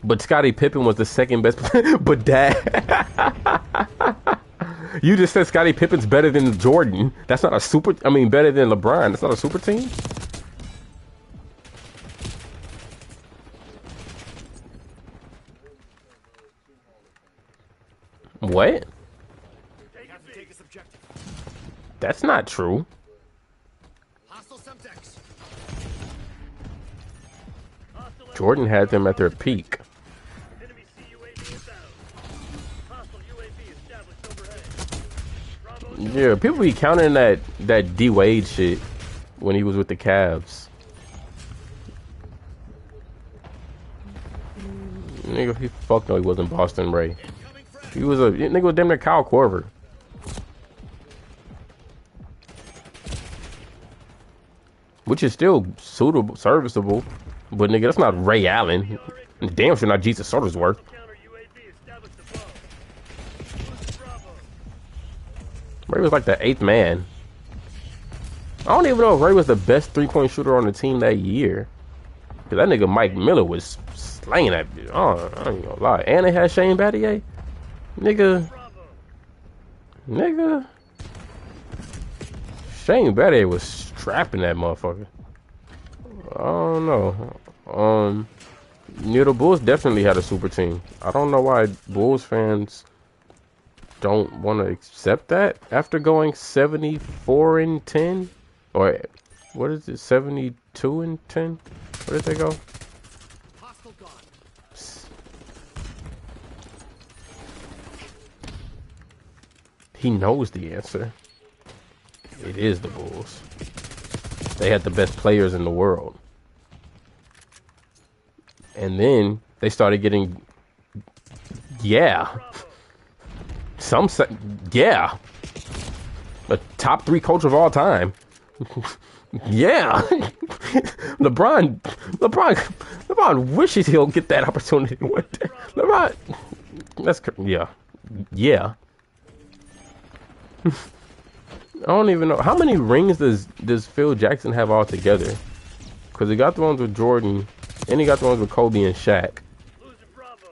But Scottie Pippen was the second best. But that. You just said Scottie Pippen's better than Jordan. That's not a super. I mean, better than LeBron. That's not a super team. What? That's not true. Hostile Semtex. Jordan had them at their peak. Enemy CUAV inbound. Hostile UAV established overhead. Bravo. Yeah, people be counting that D Wade shit when he was with the Cavs. Nigga, he fucked no, he wasn't Boston Ray. He was a nigga was damn near Kyle Korver. Which is still suitable, serviceable. But nigga, that's not Ray Allen. And damn sure not Jesus Sodersworth. Counter UAV established above. Losing Bravo. Ray was like the 8th man. I don't even know if Ray was the best 3-point shooter on the team that year. Cause that nigga Mike Miller was slaying that bitch. Oh, I ain't gonna lie. And they had Shane Battier. Nigga. Shane Battier was strapping that motherfucker. I don't know. The Bulls definitely had a super team. I don't know why Bulls fans don't want to accept that after going 74-10, or what is it, 72-10? Where did they go? Hostile gone. He knows the answer. It is the Bulls. They had the best players in the world. And then they started getting, some say, a top 3 coach of all time. Yeah. LeBron wishes he'll get that opportunity one day. LeBron, yeah. I don't even know how many rings does Phil Jackson have altogether? Because he got the ones with Jordan, and he got the ones with Kobe and Shaq. Losing Bravo.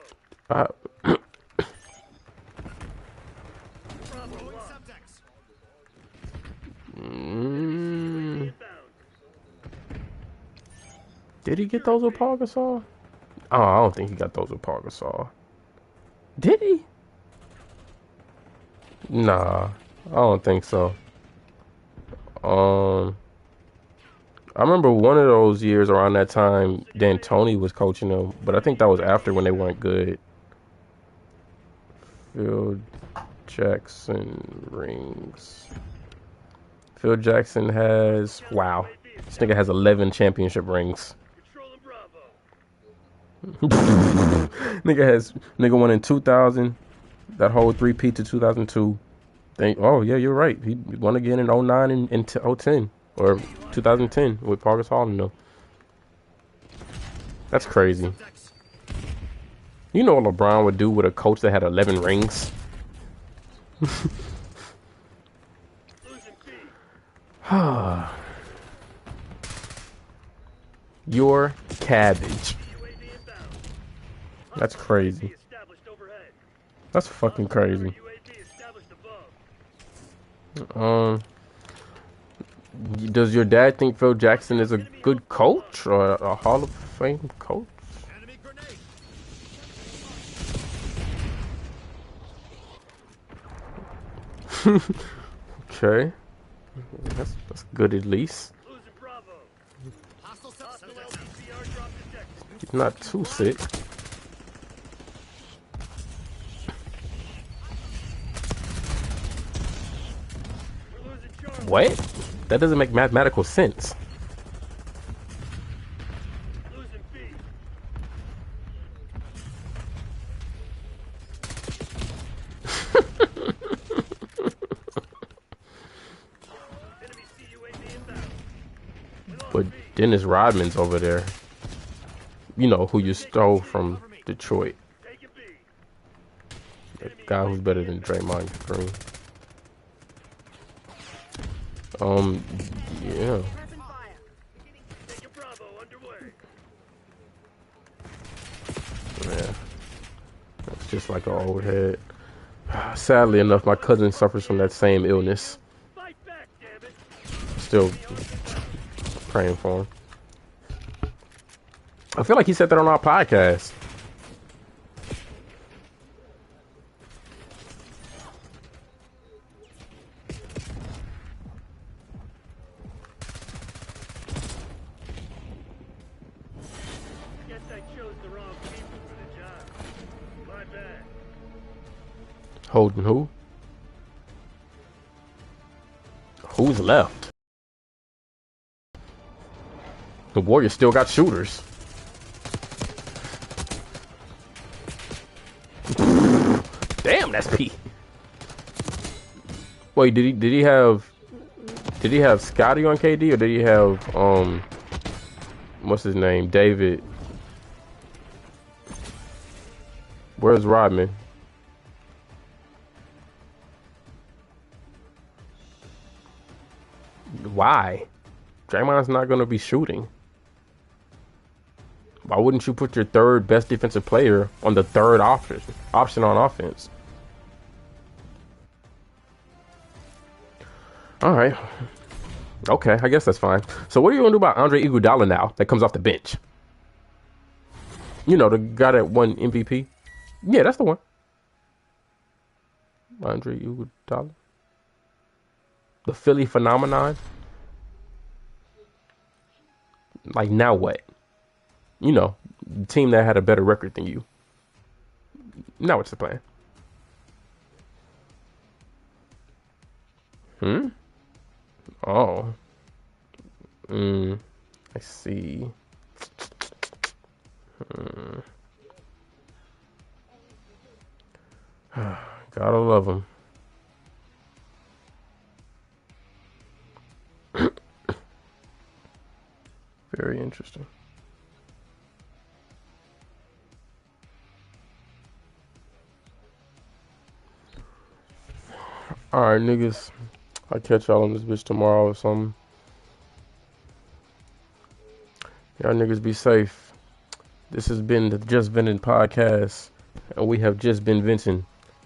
Throwing Semtex. Inbound. Did he get those with Paul Gasol? Oh, I don't think he got those with Paul Gasol. Did he? Nah, I don't think so. I remember one of those years around that time, D'Antoni was coaching them, but I think that was after when they weren't good. Phil Jackson rings. Phil Jackson has, wow, this nigga has 11 championship rings. Controlling Bravo. Nigga won in 2000, that whole 3-peat to 2002. Oh yeah, you're right. He won again in 09 and 010 or 2010 with Paul Gasol in them. That's crazy. You know what LeBron would do with a coach that had 11 rings? Your cabbage. That's crazy. That's fucking crazy. Does your dad think Phil Jackson is a good coach or a Hall of Fame coach? Enemy grenade. Okay, that's good at least. Losing Bravo. Hostile Hostile Semtex. LCR drop detected. He's not too sick. We're losing Charlie. What? That doesn't make mathematical sense. Losing B. Enemy CUAV inbound. We lost But B. Dennis Rodman's over there. You know, who you stole from Detroit. Taking B. The guy who's better than Draymond Green. Yeah. Pressing fire. Taking Bravo underway. Yeah. That's just like an old head. Sadly enough, my cousin suffers from that same illness. Fight back, damn it. Still praying for him. I feel like he said that on our podcast. Holding who? Who's left? The Warriors still got shooters. Damn, that's P. Wait, did he have Scotty on KD, or did he have what's his name? David. Where's Rodman? Why? Draymond's not gonna be shooting. Why wouldn't you put your third best defensive player on the third option on offense? All right. Okay, I guess that's fine. So what are you going to do about Andre Iguodala now that comes off the bench? You know, the guy that won MVP? Yeah, that's the one. Andre Iguodala. The Philly phenomenon. Like, now what? You know, the team that had a better record than you. Now what's the plan? Oh. I see. Gotta love him. Very interesting. Alright, niggas. I'll catch y'all on this bitch tomorrow or something. Y'all niggas be safe. This has been the Just Venting podcast, and we have just been venting.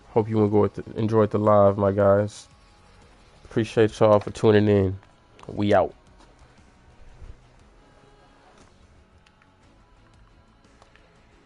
Hope you enjoyed the live, my guys. Appreciate y'all for tuning in. We out.